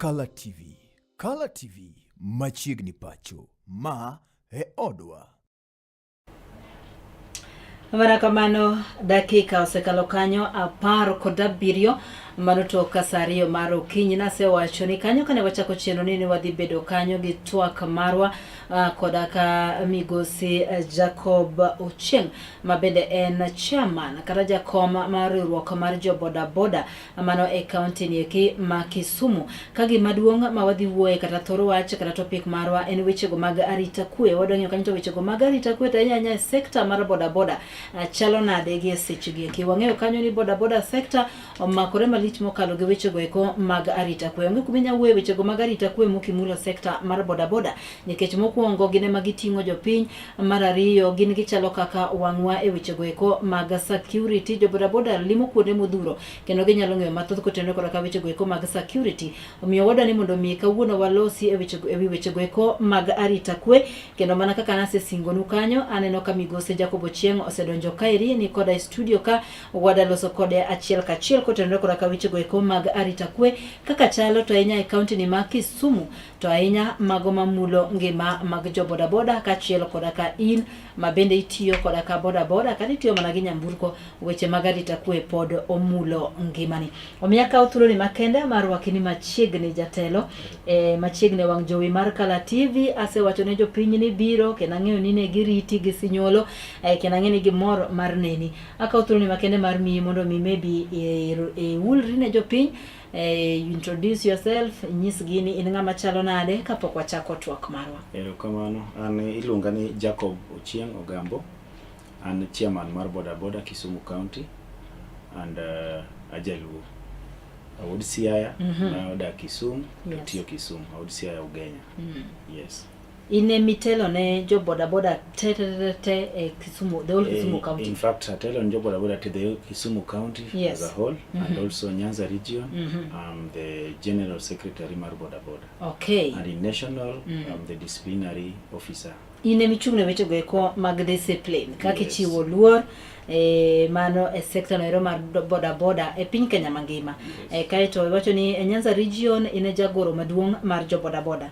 Color TV. Color TV machiegni pacho. Ma e odwa. Kamano dakika osekalo kanyo 17 mano to kasario mar okinyi nasewacho ni kanyo kane wachako chenro ni wadhi bedo kanyo gi twak marwa kodaka migosi Jacob Ochieng mabende en chairman kata jakom mar riwruok mar jo boda boda mano e county ni eki ma Kisumu. Kagi maduong' ma wadhi wuoye kata thoro wach kata topic marwa en wechego mag arita kwe. Wadonyo kanyo to wechego mag arita kwe ta nyanya sekta mar boda boda chalo nade gi sechgi eki. Wang'eyo kanyo ni boda boda sekta omakore malich mokalo gi wechego eko mag arita kwe. Onge kuminya wuoye wechego mag arita kwe mokimulo sekta mar boda boda nikech mokuongo gine magiting'o jopiny, mar ariyo gin gichalo kaka wang'wa e wechego eko mag security. Jo boda boda limo kuonde modhuro kendo ginyalo ng'eyo mathoth kotenore kod wechego eko mag security. Omiyo wadani mondo mi kawuono walosi e wechego eko mag arita kwe kendo mana kaka nasesingonu kanyo aneno ka migosi Jacob Ochieng osedonjo kaeri ni koda studio ka wadaloso kode achiel kachiel kotenore kod wechego eko mag arita kwe kaka chalo to ahinya e county ni ma Kisumu to ahinya mago mamulo ngima mag jo boda boda kachiel koda ka in mabende itiyo koda ka boda boda kata itiyo mana gi nyamburko weche mag arita kwe pod omulo ngimani. Omiya kawo thuolo ni makende mar wakini machiegni jatelo machiegni wang' jowi mar Color TV asewacho ne jopiny ni biro kendo ang'eyo ni ne giriti gi sinyolo kendo ang'eyo ni gimor mar neni. Akawo thuolo ni makende mar miyi mondo mi maybe ulri ne jopiny introduce yourself, nyis gini in ng'ama chalo nade kapok wachako twak marwa. Kamano, an iluonga ni Jacob Ochieng Ogambo. An chairman mar boda boda Kisumu County and ajaluo. Awod Siaya na oda Kisumu, tiyo Kisumu, awod Siaya Ugenya. Yes. Ine mitelo ne jo boda boda te Kisumu, the whole Kisumu County. In fact, atelo ne jo boda boda to the Kisumu County as a whole and also Nyanza region. I'm the general secretary mar boda boda. Okay. And in national, I'm the disciplinary officer. Ine michung ne wechego eko mag discipline kaka ichiwo luor mano e sector noero mar boda boda e piny Kenya mangima. Kaito iwacho ni Nyanza region ine jagoro maduong' mar jo boda boda.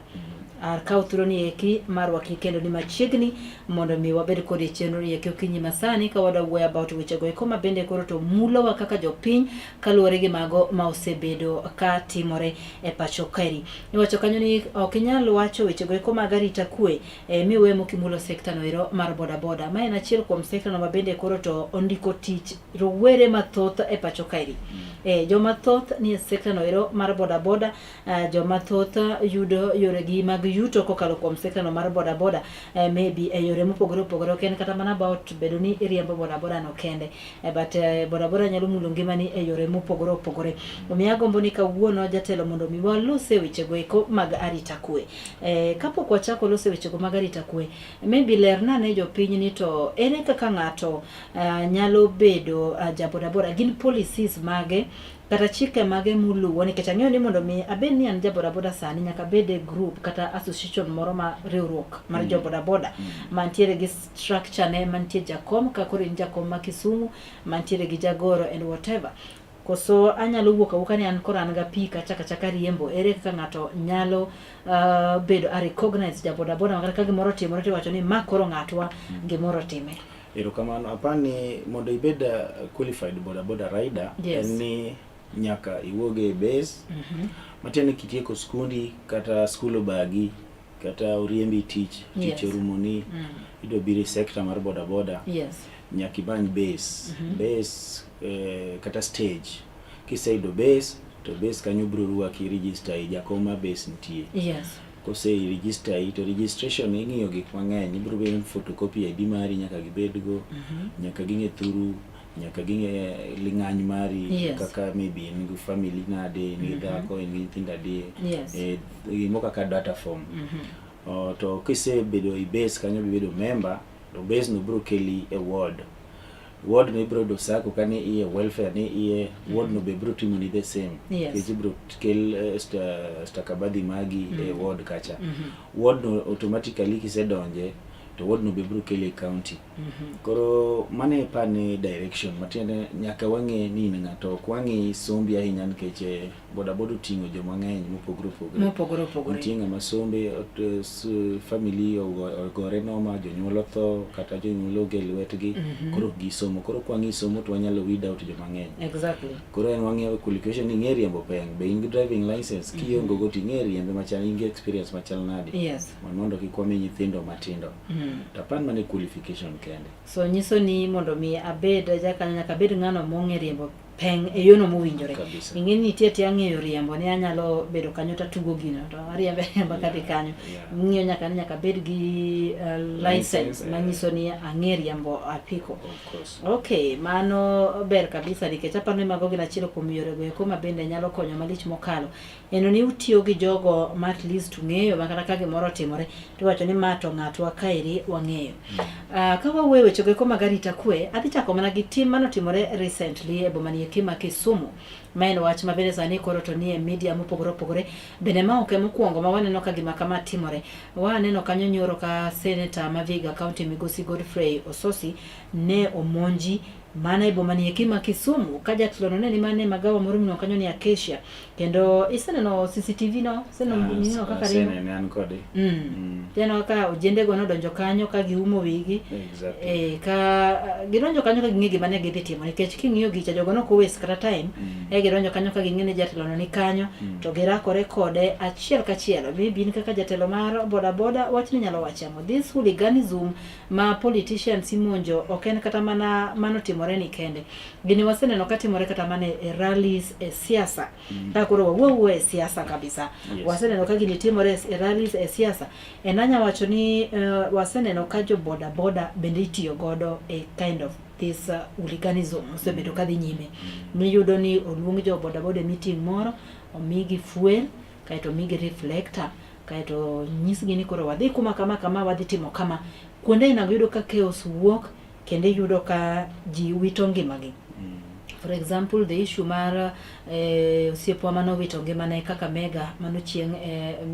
Kawo thuolo ni eki mar waki kendo ni machiegni mondo mi wabed kod chenro ni eki okinyi masani ka wada wuoyo about wechego eko mabende koro to mulowa kaka jopiny kaluwore gi mago ma osebedo ka timore e pacho kaeri. Iwacho kanyo ni ok inyal wacho wechego eko mag arita kwe miwe mokimulo sekta noero mar boda boda. Ma en achiel kuom sekta no mabende koro to ondiko tich rowere mathoth e pacho kaeri. Joma thoth ni e sekta noero mar boda boda, joma thoth yudo yoregi mag yuto kokalo kuom sekta no mar boda boda maybe yore mopogore opogore ok en kata mana about bedo ni riembo boda boda no kende but boda boda nyalo mulo ngimani e yore mopogore opogore. Omiya gombo ni kawuono jatelo mondo mi walose wechego eko mag arita kwe. Kapok wachako lose wechego mag arita kwe maybe lerna ne jopiny ni to ere kaka ng'ato nyalo bedo ja boda boda, gin policies mage kata chike mage muluwo nikech ang'eyo ni mondo mi abed ni an ja boda boda sani nyaka bede group kata association moro ma riwruok mar jo boda boda mantiere gi structure ne mantie jakom ka koro in jakom ma Kisumu mantiere gi jagoro and whatever. Koso anyalo wuok awuoka ni an koro an ga pi kachaka riembo ere kaka ng'ato nyalo bedo recognize ja boda boda kata ka gimoro timore to wacho ni ma koro ng'atwa gimoro time. Kamano apani mondo ibed qualified boda boda rider ni nyaka iwoge base matiende kitieko skundi kata skulo bagi kata uriembi tich rumoni ido biri sekta mar boda boda nyaka ibany base base kata stage kiseido base to base kanyo biro ruaki register jakoma base nitie kose register to registration ing'iyo gik mang'eny ibiro bedo photocopy ID mari nyaka gibedgo nyaka ging'e thuru nyaka ging'e ling'any mari kaka maybe in gi family nade ni dhako in gi nyithindo adi gimo kaka data form to kisebedo i base kanyo bibedo member to base no biro keli e ward no biro do sako kani iye welfare ni iye ward no be biro timo ni the same biro kel stakabadhi magi e ward kacha ward no automatically kisedonje to ward no be biro keli county koro mane pane direction matiende nyaka wang'e ni ng'ato kwang'i sombi ahinya nikech boda boda tingo joma ng'eny mopogore opogore. Tinga masombe family ogore noma jonyuol otho kata jonyuol ogel lwetgi koro gisomo koro kwangi somo to wanyalo weed out joma ng'eny. Exactly. Koro en wang'eyo qualification ni ng'e riembo peng be in gi driving license kiongo go ting'e riembe machal in gi experience machal nade. Yes. Mondo kikwame nyithindo matindo. Tapan mane qualification kende. So nyiso ni mondo mi abed nyaka abed ng'ano mong'e riembo peng e yono mowinjore. Ing'eni nitie ti ang'eyo riembo ni anyalo bedo kanyo ta tugo gino to ariembe kadhi kanyo. Ng'iyo nyaka bed gi license manyiso ni ang'e riembo apiko. Okay, mano ber kabisa nikech aparo ni mago gin achiel kuom yore go koma bende nyalo konyo malich mokalo. Eno ni utiyo gi jogo ma at least ung'eyo makata ka gimoro timore to wacho ni ma to ng'atwa kaeri wang'eyo. Ka wawewe choge koma garita kwe adhi chako mana gi tim mano timore recently e bomani Kima Kisumu maen wach mabende sani koro to nie media mopogore bende ma oke mokwongo ma waneno ka gima kama timore waneno kanyo nyoro ka Senator Maviga County Migosi Godfrey Ososi ne omonji mana ibo mani Kima Kisumu kaja tulono ne ni mane magawa moro mino kanyo ni Acacia kendo iseneno CCTV no seno mino kaka rimo an kode teno ka ojende go no donjo kanyo ka giumo wigi ka gidonjo kanyo ka ging'e gima ne gidhi timo nikech king'iyo gicha jogo no ko waste kata time gidonjo kanyo ka ging'e jatelo no ni kanyo to girakore kode achiel kachiel bin kaka jatelo mar boda wach ni nyalo wachamo this hooliganism ma politicians imonjo oken kata mana mano timore ni kende gini waseneno katimore kata mane rallies siasa ta koro wuo siasa kabisa waseneno ka gini timore rallies siasa enanya wacho ni waseneno ka jo boda bende itiyo godo kind of this hooliganism osebedo kadhi nyime miyudo ni oluong jo boda meeting moro omigi fuel kaito omigi reflector kaito nyisgi ni koro wadhi kuma kama wadhi timo kama kuonde ina yudo ka chaos wuok kende yudo ka ji wito ngimagi. For example, the issue mar osiepo mano wito ngimane kaka mega mano chieng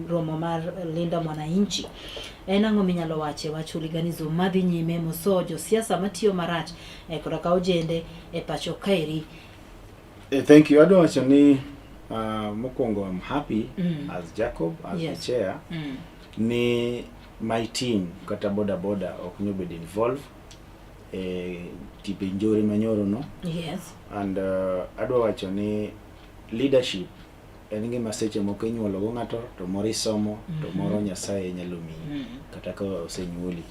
romo mar Linda Mwananchi. Ang'o minyalo wache wach hooliganism madhi nyime mosojo siasa matiyo marach kod ka ojende e pacho kaeri. Thank you. Adwa wacho ni mokwongo I'm happy as Jacob as the chair ni my team kata boda ok nyobed involved tipe njore manyoro no. Yes. And adwa wacho ni leadership en gima seche moko inyuolo go ng'ato to moro isomo to moro Nyasaye nyalo miyi kata ka osenyuoli.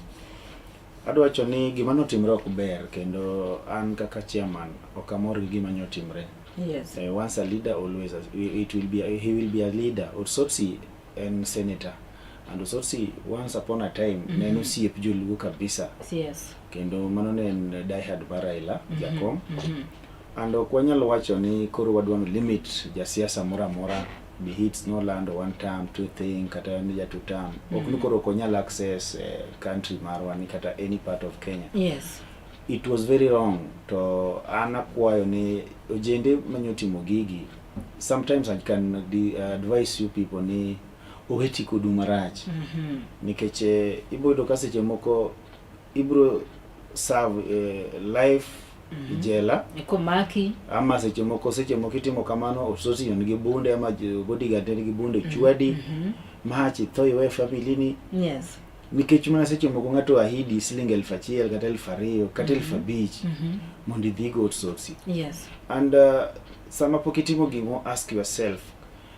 Adwa wacho ni gima notimre ok ber kendo an kaka chairman ok amor gi gima notimre. Yes. Once a leader always he will be a leader. Osotsi and senator and Osotsi once upon a time neno siep joluo kabisa. Yes. Kendo mano ne en diehard Raila Jakom. And okwanyalo wacho ni koro wadwano limit jasiasa mora be hits no land one term two thing kata ni ja two term ok koro konyal access country marwa ni kata any part of Kenya. Yes. It was very wrong to anakwayo ni ojende manyotimo gigi. Sometimes I can advise you people ni oweti kudu marach nikech ibodo ka seche moko ibro serve life jela ekomaki ama seche moko itimo kamano Osotsi nigi bunde ama bodyguard nigi bunde chwadi machi thoy we family ni. Yes. Nikech mana seche moko ng'ato ahidi siling 1,000 kata 2,000 kata 5,000 mondo idhigo Osotsi. Yes. And sama pokitimo gimo ask yourself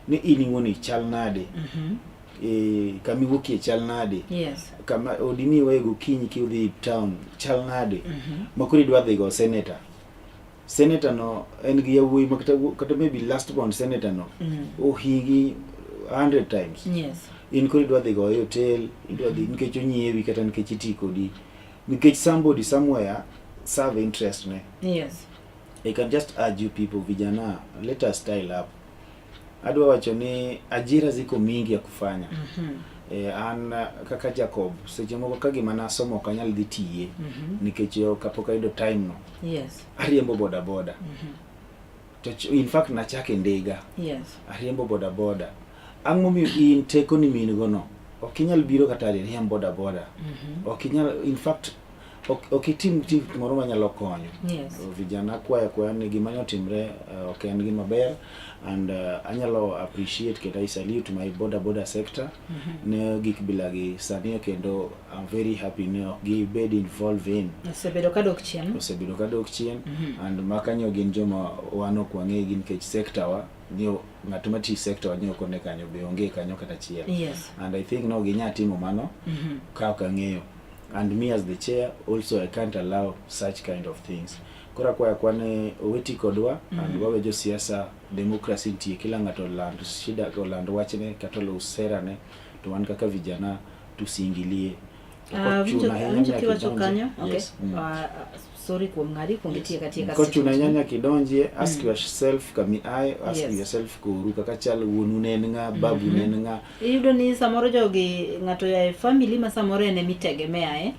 ni ining'oni chal nade kami wuokie chal nade. Yes. Kama odimi wego kinyi kiudhi town chal nade makuri dwa dhigo senator no en gi yawuoyi kata maybe last born senator no ohigi 100 times. Yes. In kuri dwa dhigo hotel idwa dhi nikech onyiewi kata nikech iti kodi nikech somebody somewhere serve interest ne. Yes. I can just urge you people vijana let us style up. Adwa wacho ni ajira ziko mingi ya kufanya. An kaka Jacob seche moko ka gima nasomo kanyal dhi tiye nikech kapok ayudo time no. Yes. Ariembo boda in fact nachake ndiga. Yes. Ariembo boda ang'o mi in teko ni min go no okinyal biro kata riembo boda okinyal in fact okitim tich moro manyalo konyo. Yes. Vijana kwaya ni gima otimre ok en gima ber, and anyalo appreciate kendo I salute my border sector ne gik bilagi sani kendo I'm very happy ne gi bed involved in osebedo ka dok chien and makanyo gin joma wano kwange gin kech sector wa nio ng'at mati sector wa nio kone kanyo be onge kanyo kata chiel. Yes. And I think no ginya timo mano ka ng'eyo, and me as the chair also I can't allow such kind of things. Kora kwa kwane oweti kodwa and wawe jo siasa democracy ntie kila ng'ato land shida ko land wachne katolo userane to wan kaka vijana tusiingilie. Vinjo kiwacho kanyo. Okay. Sorry kuom ng'adi kungitie katika kochuna nyanya kidonje, ask yourself kami ai, ask yourself kuru kaka chal wuonu nen nga, babu nen nga. Iyudo ni samoro jogi ng'ato ya family ma samoro ene mitegemea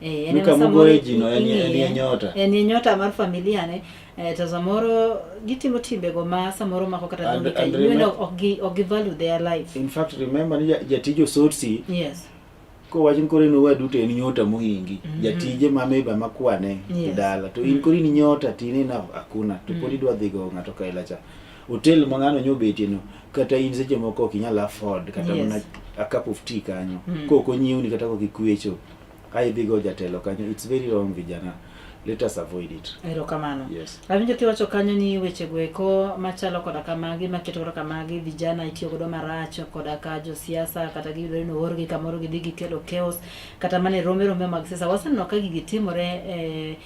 ene samoro jino ene nyota. Ene nyota mar familia ne to samoro gitimo timbego ma samoro mako kata donge ka yendo ok value their life. In fact remember ni jatijo sotsi. Yes. Ko wajin kore no wadu en nyota mohingi jatije mameba makwane dala to in kori ni nyota tini na akuna to podi dwa dhigo ng'ato ka elacha hotel mangano nyobeti no kata in seche moko ok inyala afford kata mana a cup of tea kanyo koko nyiuni kata ko kikwecho ai dhigo jatelo kanyo. It's very wrong vijana, let us avoid it. Erokamano. Yes. Awinjo kiwacho kanyo ni weche gweko machalo koda kamagi maketo kamagi vijana itiyo godo marach koda ka jo siasa kata giyudo no orgi kamoro gidigi kelo chaos kata mane romero mag siasa wasanno ka gitimore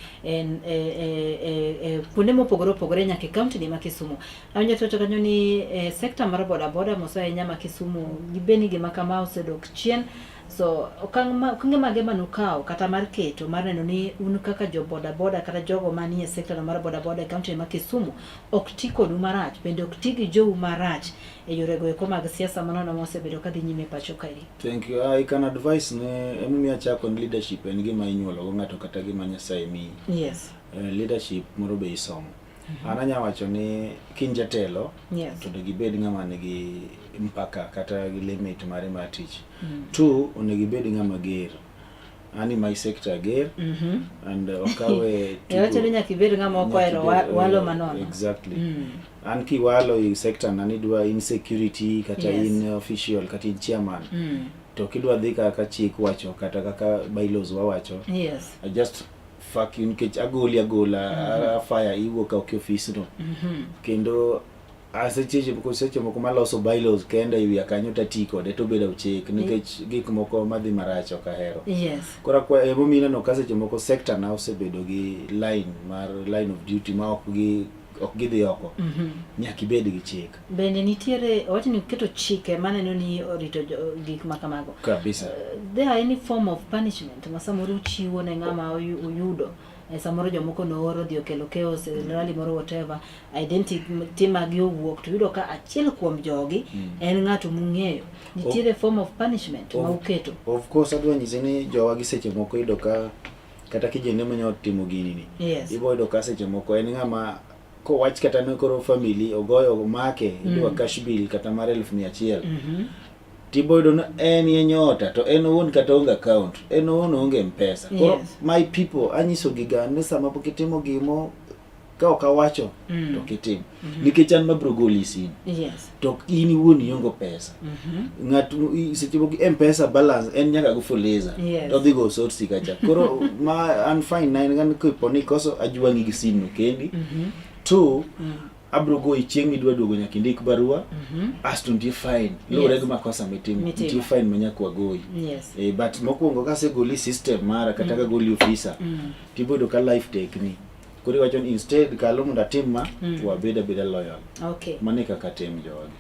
kuonde mopogore nyaka county ni ma Kisumu. Awinjo kiwacho kanyo ni sector mar boda mosa nyama Kisumu gibeni gima kama osedok chien. So okang' mage manukao kata mar keto mar neno ni un kaka jo boda kata jogo manie sector mar boda county ma Kisumu ok ti kodu marach, bende ok ti gi jou marach e yore goeko mag siasa manono mosebedo ka dhi nyime pacho kae. Thank you. I can advise ne emumi achako on leadership en gima inyuolo go ng'ato kata gima Nyasaye mi. Yes. Leadership moro be isomo. Ananya wacho ni kinjatelo to gibed ng'ama nigi mpaka kata gi limit mare mar tich. Two, onegi bed ng'ama ger. Ani my sector ger and okawe to nya kibed ng'ama okwero walo manono. Exactly. An ki walo i sector nani dwa insecurity kata in official kata in chairman. To kidwa dhi kaka chik wacho kata kaka bylaws wawacho. Yes. I just fuck you nikech agola fire iwuok ok office no. Kendo seche moko maloso bylaws kenda iwi kanyo tatiko de to bedo chik nikech gik moko madhi marach ok ahero. Yes. Kora kwa emomina no seche moko sector na osebedo gi line of duty ma ok gidhi oko. Nyaka ibed gi chik. Bende nitiere wacho ni keto chike maneno ni orito gik makamago. Kabisa. There are any form of punishment ma samoro chiwo ne ng'ama uyudo samoro jomoko nooro dhi okelo chaos rally moro whatever identity mag owuok to yudo ka achiel kuom jogi en ng'ato mung'eyo nitiere form of punishment ma uketo. Of course adwa nyise ni jowa gi seche moko yudo ka kata kijende manyo timo gini ni. Yes. Ibo yudo ka seche moko en ng'ama ko wach kata ne koro family ogoyo make idwa cash bill kata mar 1,100. Tibodo no en nyota to en won kata onge account en won onge mpesa. Koro my people anyiso giga ne sama pokitimo gimo ka okawacho to kitim nikech an mabro goli sin. Yes. To ini won yongo pesa. Ng'atu sechibo gi mpesa balance en nyaka go fuliza. To dhigo source kacha. Koro ma an fine nine gan ko poni koso ajwangi gi sin no kendi. Two, abro go ichieng midwa duogo nyaka indik barua asto ntie fine lore gi makosa mitimo ntie fine manyaka wagoi. But mokwongo ka segoli system mara kata ka goli officer tibodo ka life take ni kuri wacho instead kalo munda timma wabeda loyal. Okay. Mane kaka tem jogi.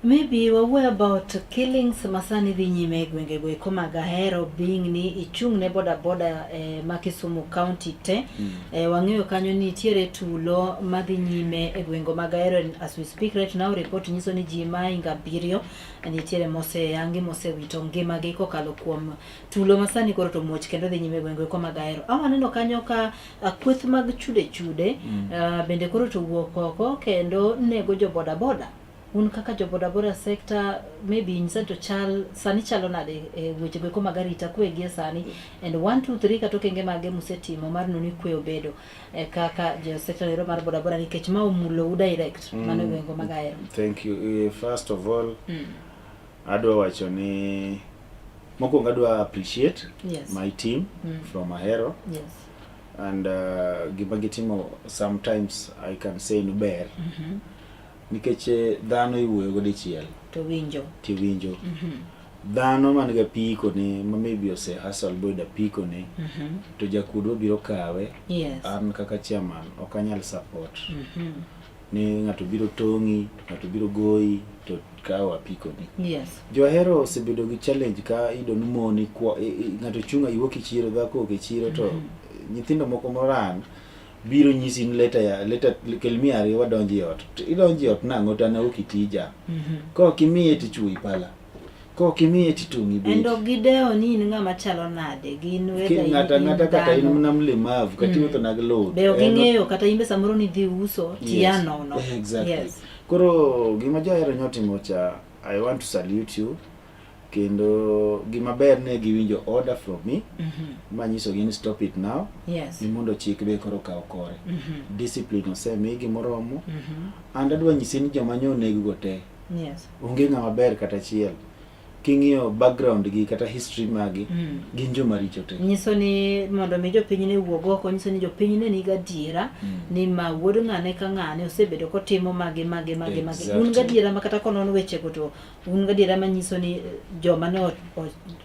Maybe we're about killings masani dhi nyime gwenge goeko mag Ahero being ni ichung ne boda ma Kisumu county te. Wang'eyo kanyo nitiere tulo madhi nyime e gwengo mag Ahero as we speak right now. Report nyiso ni ji mainga 7 nitiere mose wito ngimagi kokalo kuom tulo masani koro to muoch kendo dhi nyime gwengo goeko mag Ahero. Awaneno kanyo ka kweth mag chude bende koro to wuok oko kendo nego jo boda un kaka jo boda sector maybe instead to sani chalo nade weche go magari itakwe gie sani and 1 2 3 katoke nge mage musetimo mar nuni kwe obedo kaka jo sector ero mar boda nikech ma umulo u direct mano wengo magaero. Thank you. First of all, adwa wacho ni mokwongo adwa appreciate my team from Ahero. Yes. And gima gitimo sometimes I can say no ber. Nikech dhano iwuoyo go dichiel to winjo dhano man ga piko ni maybe ose hustle boy da piko ni to jakudo biro kawe. An kaka chairman okanyal support ni ngato biro tongi, ngato biro goyi to kawa piko ni. Jo Ahero osebedo gi challenge ka ido numoni kwa ngato chunga iwoki chiro dhako ke chiro to nyithindo moko moran biro nyisi leta kelmi ari wadonji ot. Idonji ot nango tana ukitija. Ko kimiye tichui pala. Ko kimiye titungi bi. Endo gideo ni ngama chalo nade gin weda ngata kata ina mlemavu kati wuto naglo. Be gingeyo kata imbe samoro ni dhi uso tiano no. Exactly. Koro gima jo Ahero nyotimo cha I want to salute you. Kendo gima ber ne giwinjo order from me. Manyiso gini stop it now. Ni mondo chik be koro kao kore. Discipline osemi gimoromo. And adwa nyisi ni joma nyo nego go te. Onge ngama ber kata chiel. King'iyo background gi kata history magi gin joma richo te. Nyiso ni mondo mi jopiny ne wuog oko, nyiso ni jopiny ne niga diera ni ma wuod ng'ane ka ng'ane osebedo kotimo mage. Un ga diera makata konon weche go to un ga diera manyiso ni joma ne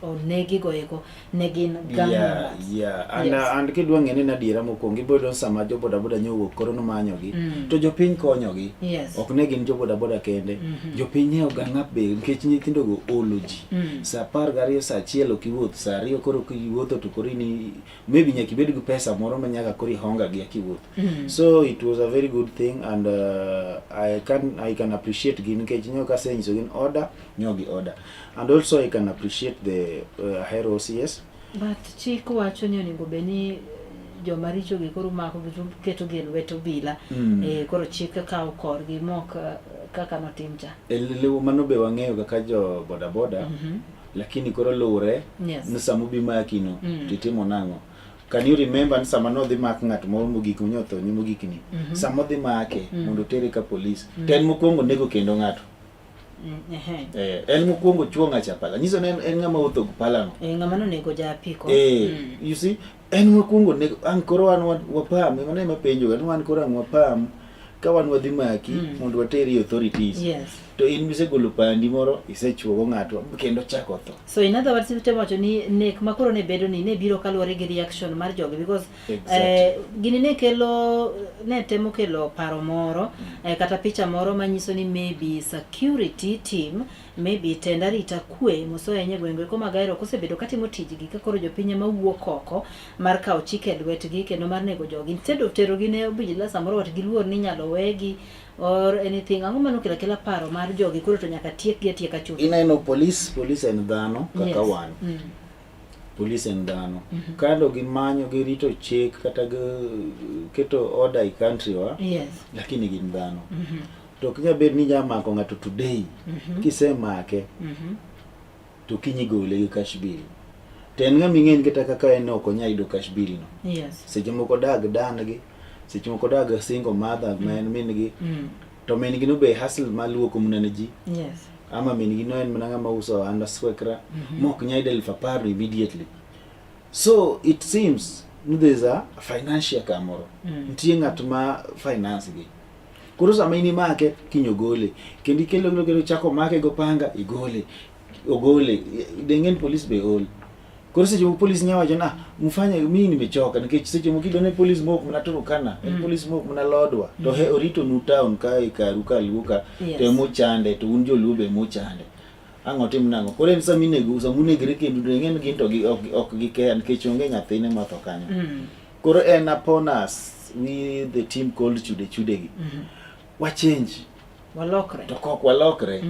onegi go eko ne gin gang. And kidwa ng'ene na diera mokwongo ibodo sama jo boda nyowo koro no manyogi to jopiny konyogi. Ok ne gin jo boda kende. Jopiny ne oganga be nikech nyithindo go olo sa par gariyo sa chielo kiwuoth sa riyo koro kiwuotho to koro ni maybe nyaki bed gi pesa moro manyaka koro honga gi kiwuoth. So it was a very good thing and I can appreciate gin nikech nyoka senyiso gin order nyogi order and also I can appreciate the Ahero OCS. But chik wacho ni onego beni joma richo gi koro mako gi keto gi lweto bila koro chik kao korgi mok kaka notimcha. Lewo mano be wang'eyo kaka jo boda lakini koro lure ni samu bi makino titimo nango. Can you remember sama no dhi mak ng'at moro mogik nyotho ni mogik ni sama dhi make mondo tere ka police ten mokwongo nego kendo ng'ato en mokwongo chuo ng'acha pala nyiso ne en ng'ama otho pala no ng'ama no nego ja apiko you see en mokwongo nego an koro an wapam ng'ane mapenjo an koro an wapam ka wan wadhi maki mondo wateri authorities. To in mise golo pandi moro isechuogo ng'ato kendo chako tho. So in other words temo wacho ni nek makoro ne bedo ni ne biro kaluwore gi reaction mar jogi because gini ne kelo ne temo kelo paro moro kata picha moro manyiso ni maybe security team maybe tenda rita kwe mosoya nye gwengwe ko magaero kosebedo katimo tijigi ka koro jopiny ma wuok oko mar kao chike lwetgi kendo mar nego jogi instead of tero gi ne obila samoro wat giluor ni nyalo wegi or anything ango mano kila paro mar jogi koro to nyaka tiek gi atieka chuth. Inaino police en dhano kaka wan. Police en dhano. Kando gimanyo girito chik kata keto order I country wa. Lakini gin dhano. To kinya bed ni jamako ng'ato today kisemake to kinyi gole gi cash bill. Ten ng'ami ng'en kata kaka en ok onya yudo cash bill no. Seche moko dag dangi seche moko dag single mother man mingi to mingi no be hustle maluoko munene ji ama mingi no en mananga mauso anda swekra mok nyaida elfaparo immediately. So it seems there is a financial kamoro ntie ng'at ma finance gi koro sama ini make kinyo gole kendi kelo chako make go panga igole ogole dengen police be all. Koro seche mo police nyawa jana mfanye mimi nimechoka nikech seche mo kidone police mo mnaturukana police mo mnalodwa to he orito nu town kai karuka luka te mo chande to unjo lube mo chande angotim nango koro en sama inego sama unegre kendo dengen gin to ok gi care nikech onge nyathine matho kanyo. Koro en upon us we the team called chude gi wa change walokre to kok walokre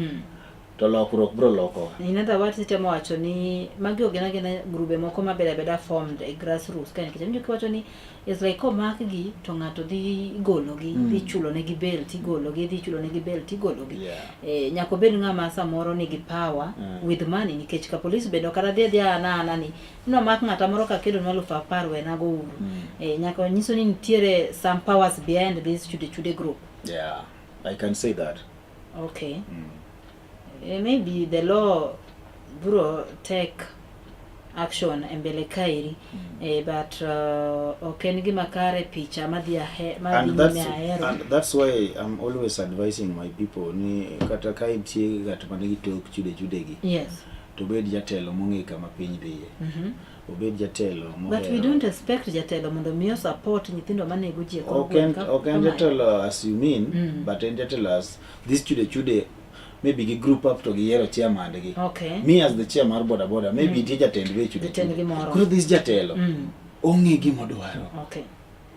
to lokruok bro loko. Inatha wati temo wacho ni magi ogena grube moko mabeda formed a grassroots kan kicha mjo kiwacho ni is like omak gi to ngato dhi golo gi dhi chulo ne gi bel ti golo gi dhi chulo ne gi bel ti golo gi nyako bed ngama samoro ni gi power with money nikech ka police bedo kata dhe nani no mak ngata moro ka kedo no 10,000 we na go uru nyako nyiso ni nitiere some powers behind this chude group. Yeah, I can say that. Okay. Maybe the law bro take action mbele kairi but okay gima kare picha madhi and that's why I'm always advising my people ni kata kai tie gat manigi tok chude gi. Yes. To bed jatelo monge kama piny dhiye. Obed jatelo mo. But we don't expect jatelo mondo miyo support nyithindo manego ji ko. Okay, jatelo as you mean, but jatelo as this chude maybe gi group up to gi yero chairman gi. Okay. Me as the chairman boda maybe tie jatend we chude. Kuro this jatelo onge gima dwaro. Okay.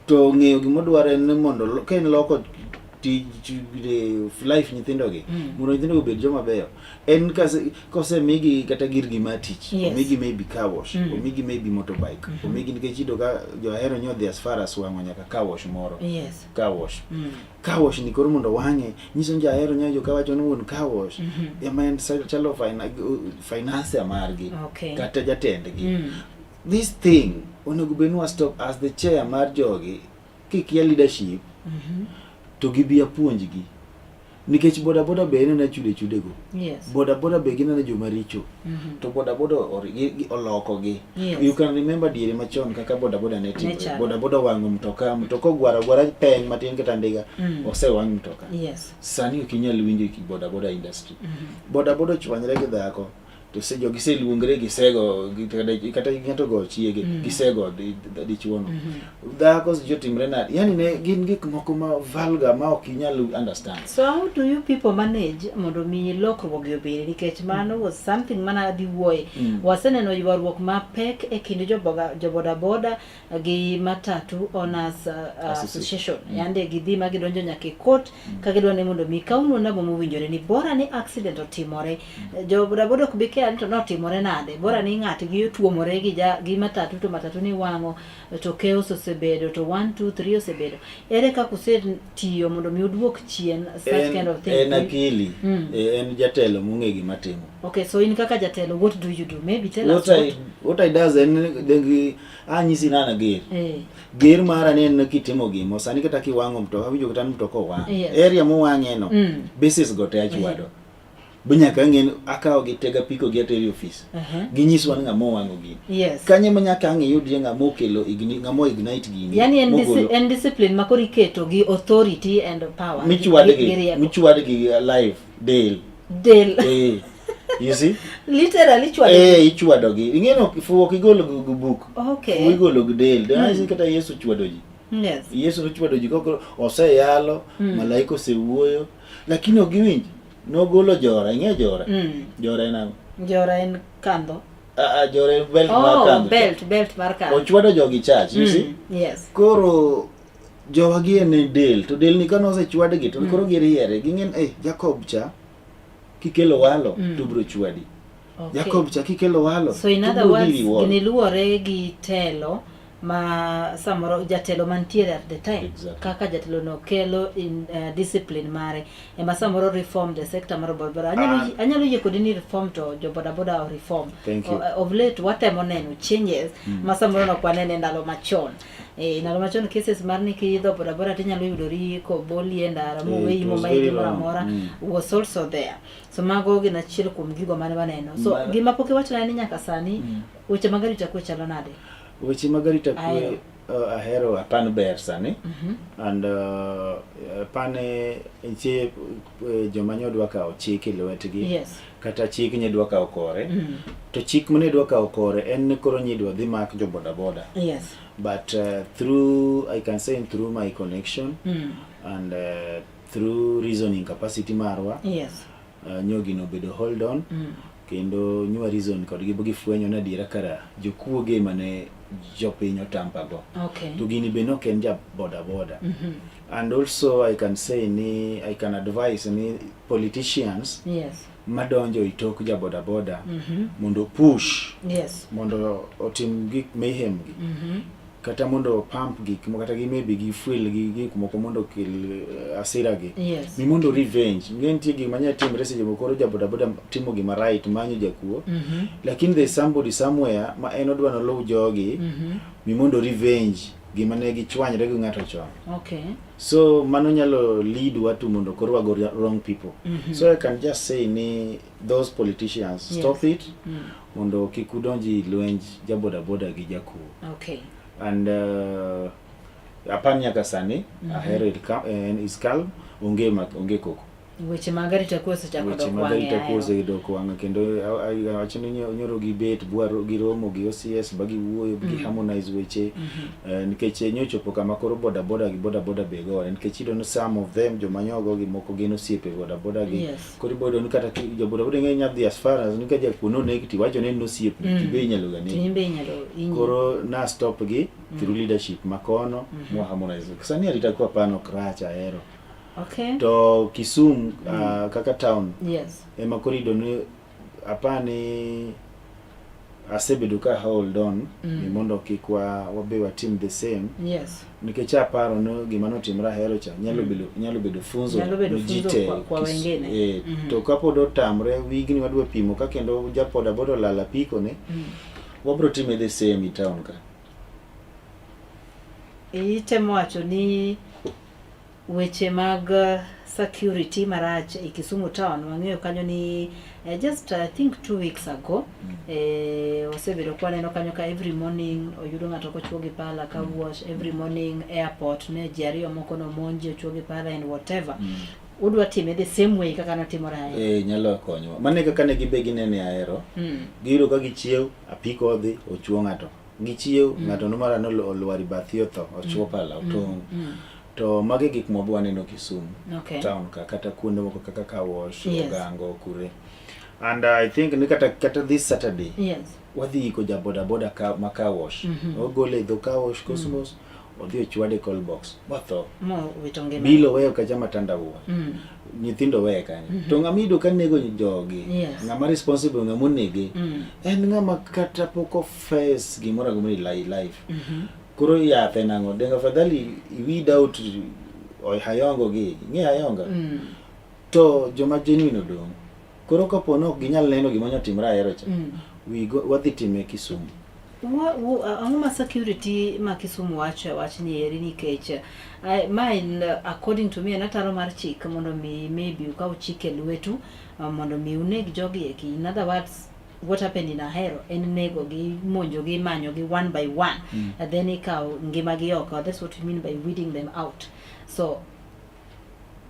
To ng'eyo gima dwaro en mondo ken loko life nyithindo gi mondo nyithindo obed joma beyo en kose migi kata gir gima tich migi maybe car wash o migi maybe motorbike o migi nikech chido ka jo ahero nyodhi as far as wango nyaka car wash moro. Yes. Car wash ni koro mondo wange nyiso jo ahero nyojo ka wacho ni won car wash ema chalo finance margi kata jatendgi. This thing onego benwa stop as the chair mar jogi kikia leadership to gibi apuonjgi nikech boda be na chude go. Yes. Boda be gina na joma richo to boda oloko gi. You can remember diere machon kaka boda ne timore. Boda wango mtoka gwara peng matin kata ndiga ose wang mtoka. Yes. Sani ukinyal winjo ki boda industry. Boda chwanyre gi dhako to se jogi se luongre gisego kata ng'ato go chiege gisego di chuono dhako jotimre na yani ne gin gik moko ma vulgar ma ok inyal understand. So how do you people manage mondo mi lokruok gi obedi nikech mano was something mana di wuoye waseneno ywaruok mapek e kind joboda gi matatu owners association yande gidhi ma gidonjo nyaka e court ka gidwa ne mondo mi kauno na bomo winjore ni bora ni accident otimore joboda ok bike to notimore nade bora ni ng'at gi tuomore gi matatu to matatu ni wango to chaos osebedo to 1 2 3 osebedo ere ka kusetiyo mondo mi udwok chien such kind of thing. En akili en jatelo monge gima timo. Okay, so in kaka jatelo what do you do? Maybe tell us what I does en dengi anyisi nana gir mara ne en kitimo gimo sani kata kiwango mtoka winjo kata mtoka wang area mo wange no basis go te achwado bunyaka ng'en akawo gi tega piko gi ateri office ginyiswa nga mo wango gi. Yes. Kanye manyaka ng'e yudre nga mo kelo ngamo ignite gini yani en discipline makori keto gi authority and power michwade gi live Dale you see literally chwado ichwado gi ing'eno fuwo kigolo gu book igolo gu Dale kata Yesu chwado ji. Yes. Yesu chwado ji koko oseyalo malaika osewuoyo lakini ogiwinj no golo jora ing'e jora jora en kando jora belt mar kando ochwado jogi church you see. Yes. Koro jowagi en del to del ni kano osechwad gi to koro giriere ging'en Jacob cha kikelo walo to bro chwadi. Jacob cha kikelo walo so in other words giniluore gi telo ma samoro jatelo mantiere at the time kaka jatelo no kelo in discipline mare ema samoro reform the sector mar boda anyalo yie kodi ni reform to joboda or reform of late what am oneno changes ma samoro no kwanene ndalo machon cases mar ni kidho boda tinyalo yudori ko boli endara mo weyi mo mai mora was also there so mago gina chiel kuom gigo mane waneno so gima poke wachna ni nyaka sani weche magari takwe chalo nade. Weche magari takwe ahero apan ber sani and pane enche joma nyodwa kao chik e lwetgi kata chik nyedwa kao kore to chik mane dwa kao kore en koro nyidwa dhi mak jo boda. Yes. But through I can say through my connection and through reasoning capacity marwa nyogi no bedo hold on kendo nyua reason kod gibogi fwenyo na dira kara jokuoge mane jopinyo tampa go. To gini beno ken ja boda and also I can say I can advise politicians madonjo itok ja boda boda mondo push mondo otim gik mayhem gi kata mondo pump gik kata gi maybe gi fuel gi gik moko mondo kel asira gi mi mondo revenge ngenti gi manya tim rese je mokoro ja boda boda timo gi ma right manyo jakuo lakini there somebody somewhere ma en odwa no low jogi mi mondo revenge gima ne gichwanyre gi ng'ato chon. So mano nyalo lead watu mondo koro wago wrong people. So I can just say ni those politicians stop it mondo kikudonji lwenj jaboda boda gi jakuo. And apanya kasani ahero is calm onge koko. Weche magari takuwa secha kodok wange. Magari takuwa sedok wange kendo achino nyoro gi bet bwaro gi romo gi OCS bagi wuoyo gi harmonize weche nikech nyochopo kama koro boda boda gi boda boda bego nikech ido no some of them jomanyogo gi moko gino siepe boda boda gi kori bodo ni kata jo boda boda ng'eny nyadhi as far as nika jakuno nekti wacho ne no siepe tibe nyalo gani timbe nyalo koro na stop gi through leadership makono mo harmonize sani alitakuwa pano kracha hero. To Kisumu kaka town ema korido ni apani asebedo ka hold on ni mondo kikwa wabewa team the same nikech aparo no gima notimra hero cha nyalo bedo funzo jite kwa wengine to kapo do tamre wigni wadwa pimo ka kendo japoda bodo lala piko ne wabro time the same town ka itemo wacho ni weche mag security marach e Kisumu town wang'eyo kanyo ni just I think 2 weeks ago osebedo kwa neno kanyo ka every morning oyudo ng'ato kochuo gi pala ka wash every morning airport ne jariyo moko no monji ochuo gi pala and whatever udwa time the same way kaka notimore nyalo konyo mane kaka ne gibegi nene ahero giro ka gichiew apiko odhi ochuo ng'ato gichiew ng'ato no mara no olwari bathi otho ochuo pala otong to mage gik mobwa neno Kisumu town kata kuonde moko kaka ka wash Ogango kure and I think ni kata this Saturday wadhi ko ja boda boda ka maka wash ogole do ka wash Cosmos odhi chwade call box batho mo witonge bilo weyo ka jama tanda huwa nyithindo weyo kanyo to ngamido kanego jogi ngama responsible ngamonege en ngama kata poko face gimora gomri life kuro ya penango denga fadhali weed out hayongo gi nge hayonga to joma genuine odong kuro kapono ginyal neno gimanyo timra hero cha wadhi time Kisumu anguma security ma Kisumu wachni eri nikech according to me nataro mar chik mondo mi maybe ukaw chike lwetu mondo mi uneg jogi eki in other words what happened in Ahero en nego gi monjo gi manyo gi one by one and then ikaw ngima gi oko. That's what we mean by weeding them out. So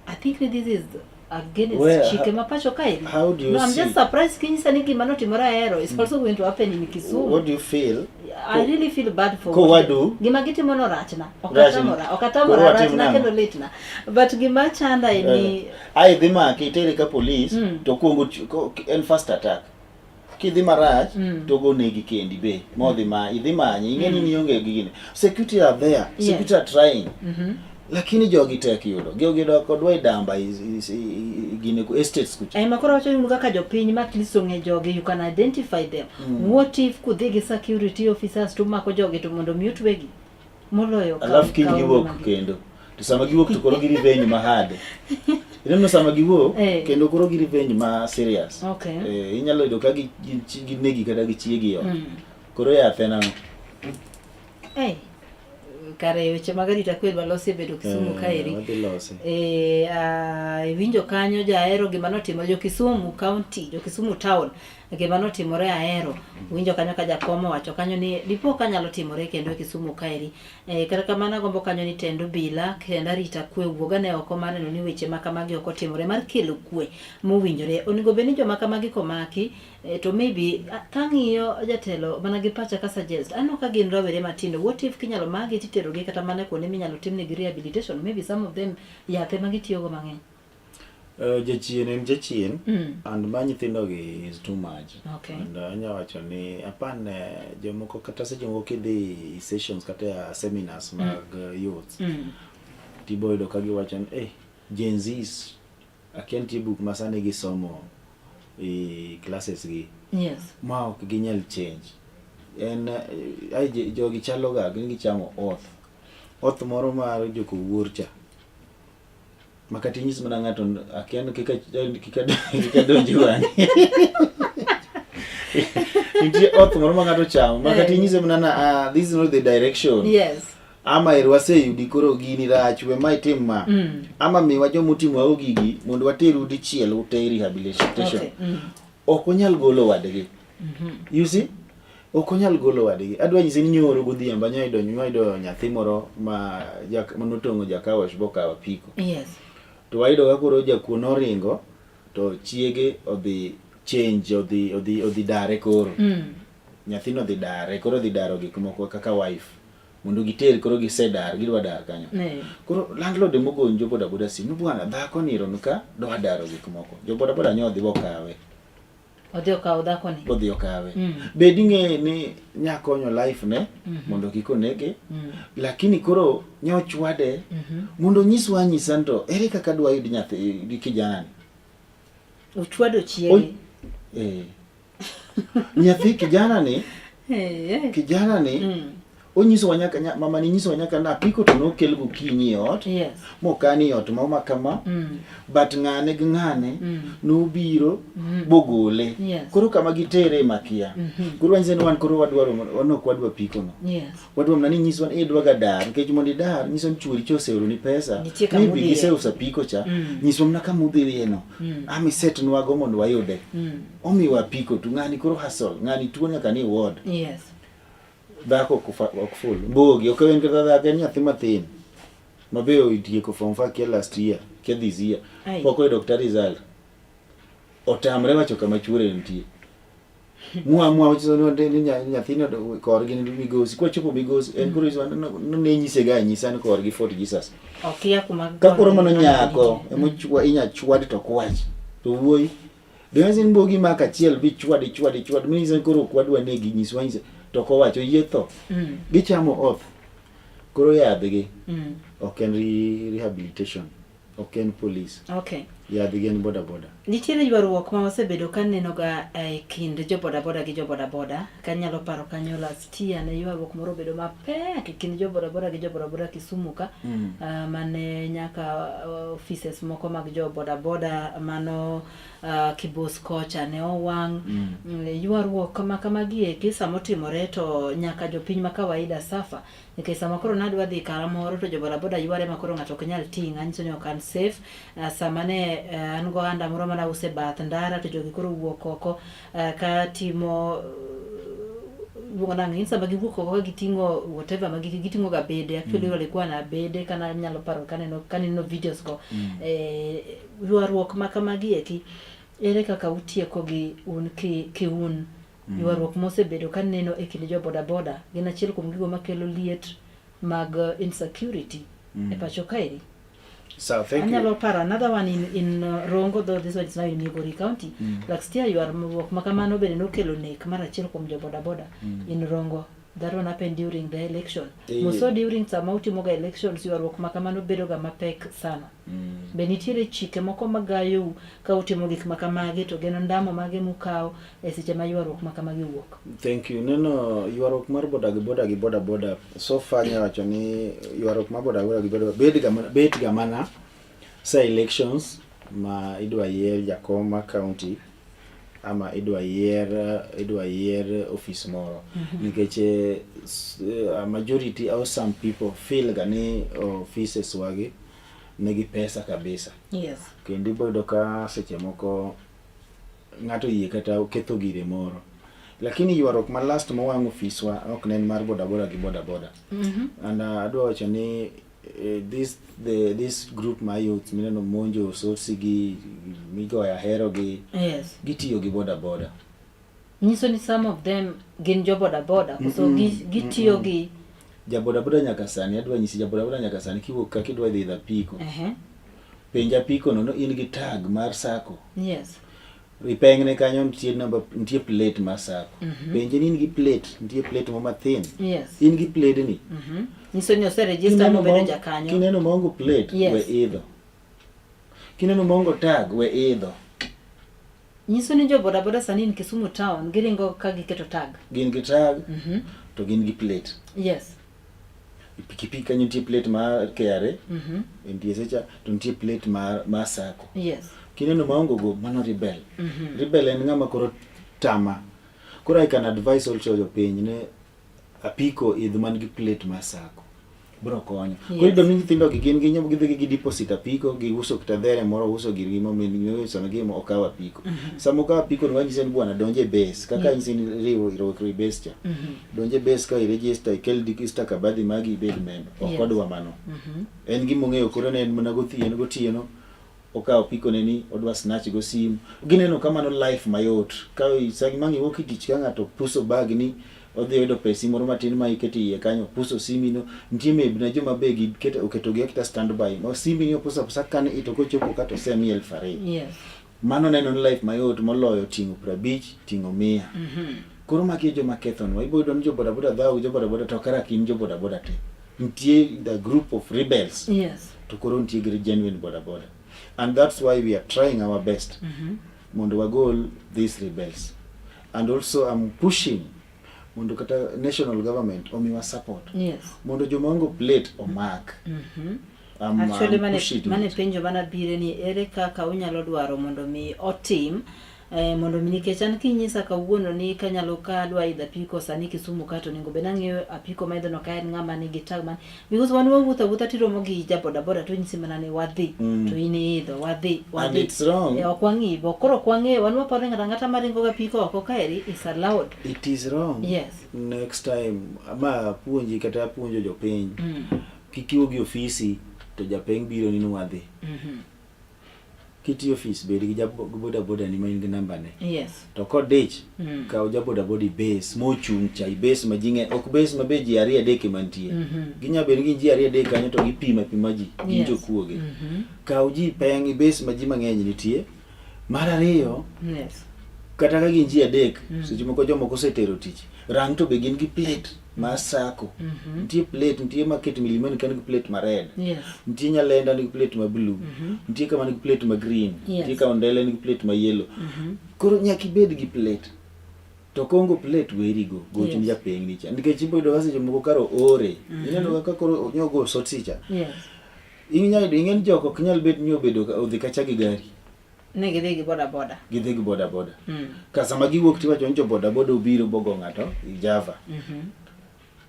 I think that this is against chike mapacho kai. How do you I'm just surprised kinyisa ni gima notimore Ahero is also going to happen in Kisumu. What do you feel? I really feel bad for wadu gima gitimono rachna okatamora rachna kendo litna but gima chanda ni ai dhima kitere ka police to kongo en first attack kidhi marach to go negi kendi be modhi ma idhi manyi ingeni ni onge gine security are there security are trying lakini jogi tek yudo geogedo kodwa idamba gine ku estates kucha ai makoro wacho ni kaka jopiny ma kliso nge jogi you can identify them what if kudhigi security officers to mako jogi to mondo miutwegi moloyo alafu kingi wok kendo to sama giwok to koro giri venyu mahade Ireno sama giwok kendo koro giri venyu ma serious inyalo yudo ka ginegi kata gichiegi yo koro ya thena kare weche magari takwel balose bedo Kisumu kaeri winjo kanyo ja Ahero gima notimo jo Kisumu county jo Kisumu town gima notimore Ahero winjo kanyo ka jakomo wacho kanyo ni dipo kanyalo timore kendo Kisumu kaeri kata kamana gombo kanyo ni tendo bila kenda rita kwe wuoga ne oko maneno ni weche makamagi oko timore mar kelo kwe mowinjore onigo beni jo makamagi komaki to maybe kang'iyo jatelo mana gi pacha ka suggest ano ka gin rawere matindo what if kinyalo magi titero gi kata mana kuonde minyalo timne gi rehabilitation maybe some of them yathe magi tiyo go mang'eny jachien and manyithindo gi is too much and anya wacho ni apane jomoko kata seche moko kidhi sessions kata seminars mag youth tiboydo ka giwacho ni Gen Zs akianti book masane gi somo e classes gi. Yes. Ma ok ginyal change. En jogi chalo ga gin gichamo oth moro mar joko wuorcha. Makati nyis mana ng'ato akian kika donji wani. Intie oth moro ma ng'ato chamo. Makati nyis mana this is not the direction. Yes. Ama irwase yudi koro gini rach we mai tim ma. Ama miwa jomotimo ogigi mondo wateru dichiel ute rehabilitation. Okay. Ok onyal golo wadgi. You see? Ok onyal golo wadgi. Adwa nyisi ni nyoro godhiambo nyaido nyathi moro ma manotongo jakawash bokawa piko. Yes. To waido ga koro jakuon oringo to chiege odhi change odhi dare koro. Nyathino odhi dare koro odhi daro gik moko kaka wife. Mondo giter koro gisedar gidwa dar kanyo. Koro landlord mogonjo joboda boda simu bwana dhako ni ronuka dwa daro gik moko. Joboda boda nyodhi bokawe. Odhi okawo dhako ni. Odhi okawe. Bedi ng'e ni nyakonyo life ne mondo kikonege. Lakini koro nyochwade mondo nyiswa nyisanto ere kaka dwa yud nyathi kijana ni. Uchwado chiege. Nyathi kijana ni. Kijana ni. Onyiso wanyaka mama ni nyiso wanyaka na piko to nokel gokinyi ot. Yes. Mokani ot mama kama. But ng'ane gi ng'ane nobiro bogole. Yes. Koro kama gitere makia. Koro wanze ni wan koro wadwaro wanok wadwa piko no. Yes. Wadwa mnani nyiso wan dwa ga dar nikech mondi dar nyiso ni churi chose uru ni pesa. Ni bigise usa piko cha. Nyiso mna kama udhiri eno. Ami set nwago mondo wayude. Omi wa piko tu ng'ani koro hustle. Ng'ani tuo nyaka ni ward. Yes. Dhako okful. Mbogi okawen kata dhako nyathi mathin. Mabeo itieko form 5 kia last year, kia this year. Poko doctor result. Otamre wacho kama chure nitie. Mwa wacho no nyathino korgi ni migosi. Kwa chopo migosi en koro iso no ne nyise ga nyisa ni korgi Fort Jesus. Okia kuma. Ka koro mano nyako emochwa inya chwadi to kwach. To wuoi. Denazin mbogi maka chiel bi chwadi. Mini koro kwadwa negi nyiswa nyise. To ko wacho yetho. Gichamo off. Koro yadhgi. Ok en rehabilitation. Ok en police. Okay. Yadhgi en boda. Nitiere ywaruok ma osebedo ka neno ga kind jo boda gi jo boda. Kanyalo paro kanyo last year ne ywaruok moro bedo mapek kind jo boda gi jo boda Kisumu ka. Mane nyaka offices moko mag jo boda mano Kibos kocha ne owang. Ywaruok kama gieki samotimore to nyaka jopiny ma kawaida safa. Nikech sama koro nadwa dhi karamoro to jo boda yware makoro ng'ato ok nyal ting'a nyiso ni ok an safe. Sama ne an go anda moro mana use bath ndara to jogi koro wuok oko ka timo sama giwuok oko gitingo whatever gitingo ga bede. Actually walikuwa na bede kana nyalo paro kaneno videos go. Ywaruok kama gieki ere kaka utieko gi un kiun. Ywaruok mosebedo ka neno e kind jo boda gin achiel kuom gigo makelo liet mag insecurity e pacho kaeri. So thank you. Anyalo paro another one in Rongo, though this one is now in Migori County. Like still you are makamano bene no kelo nek mara achiel kuom jo boda in Rongo. That one happened during the election. Moso during sama utimoga elections ywaruok makamano bedo ga mapek sana. Benitiere chike moko magayo ka utimo gik makamagi to geno ndamo mage mukao e seche ma ywaruok makamagi wuok. Thank you. Neno ywaruok mar boda gi boda so far nyawacho ni ywaruok mar boda gi boda bet ga mana sa elections ma idwa yier Jakoma County ama idwa yier office moro. Nikech majority or some people feel ga ni offices wagi negi pesa kabisa. Yes. Kendi bodo ka seche moko ng'ato yie kata ketho gire moro. Lakini ywaruok ma last mo wang office wa ok nen mar boda gi boda. And adwa wacho ni this group my youth mineno monjo source gi migoya hero gi. Yes. Gitiyo gi boda. Nyiso ni some of them gin jo boda so gitiyo gi ja boda nyaka sani. Adwa nyisi ja boda nyaka sani kiwuok ka kidwa dhi dha piko. Penja piko no in gi tag mar sako. Yes. Ripengne kanyo nitie plate mar sako. Penje ni in gi plate, nitie plate mo mathin. Yes. In gi plate ni. Nyiso ni ose register mo bedo jakanyo. Kineno mongo plate we idho. Kineno mongo tag we idho. Nyiso ni jo boda boda sani in Kisumu town giringo ka giketo tag. Gin gi tag to gin gi plate. Yes. Pikipiki kanyo nitie plate ma KRA. Nitie secha to nitie plate ma sako. Yes. Kineno maongo go mano rebel. Rebel en ng'ama koro tama. Koro I can advise also jopiny ne apiko idh man gi plate ma sako. Bro konyo. Koro ido ni nyithindo gi gin gi nyamo gidhi gi deposit apiko gi uso kitadhere moro uso girgi mo min sama gimo okawa apiko. Samo ka apiko no wanyise ni bwana donje base kaka nyise ni riwo base cha. Donje base ka I register ikel dikista kabadhi magi ibed member. Okodwa mano. En gimo ng'eyo koro ne en mana gotieno okawo apiko ne ni odwa snatch go sim. Gineno kamano life mayot. Ka sagi mangi woki tich ka ng'ato puso bag ni odhi yudo pesa moro matin ma iketo iye kanyo puso simi no nitie mebna joma begi oketo gi kita standby no simi ni puso kan itoko chopo kato semi 1000. Yes. Mano neno life mayot moloyo tingo 50 tingo 100. Koro maki joma kethon wa ibodo ni jo boda boda dhao jo boda boda to kara kin jo boda boda te nitie the group of rebels. Yes. To koro nitie genuine boda boda, and that's why we are trying our best mondo wagol these rebels, and also I'm pushing mondo kata national government omiwa support. Yes. Mondo jomongo plate o mark. Actually mane penjo bana bire ni ere kaka unyalo dwaro mondo mi otim mondo mi nikech an kinyisa kawuono ni kanyalo ka dwa idha apiko sani Kisumu kato ningo benang'eyo apiko maidho no ka en ng'ama nigi tag man because wan wawuotho tiromo gi jaboda boda to nyisi mana ni wadhi to in idho wadhi and it's wrong. Okwangi koro kwang'e wan waparo ng'ata maringo ga apiko oko kaeri is allowed. It is wrong. Yes. Next time ama puonji kata puonjo jopiny kikiwo gi ofisi to japeng biro nino wadhi. Kiti office bedi gi boda boda ni main gi namba ne. Yes. To kod dich ka uja boda body base mo chung chai base majinge ok base mabeji ari adeke mantie. Ginya bedi gi ji ari adeke kanyo to gipima ji ginjo kuoge. Ka uji peng base maji mang'eny nitie. Mar ariyo. Yes. Kata ka gin ji adek seche moko jomoko setero tich. Rang to be gin gi plate ma sako. Nitie plate nitie market milimani kan gi plate ma red. Yes. Nitie Nyalenda ni plate ma blue. Nitie kama ni plate ma green. Nitie ka Ondele ni plate ma yellow. Koro nyaki bed gi plate. To kongo plate weri go chini ja peng ni cha. Nikech ibodo wase jomoko karo ore. Ineno kaka koro nyogo sot sicha. Yes. Ingen joko ok nyal bet nyobedo odhi kacha gi gari. Ne gidhi gi boda boda. Gidhi gi boda boda. Ka sama giwuok tiwacho ni jo boda boda obiro bogo ng'ato i Java.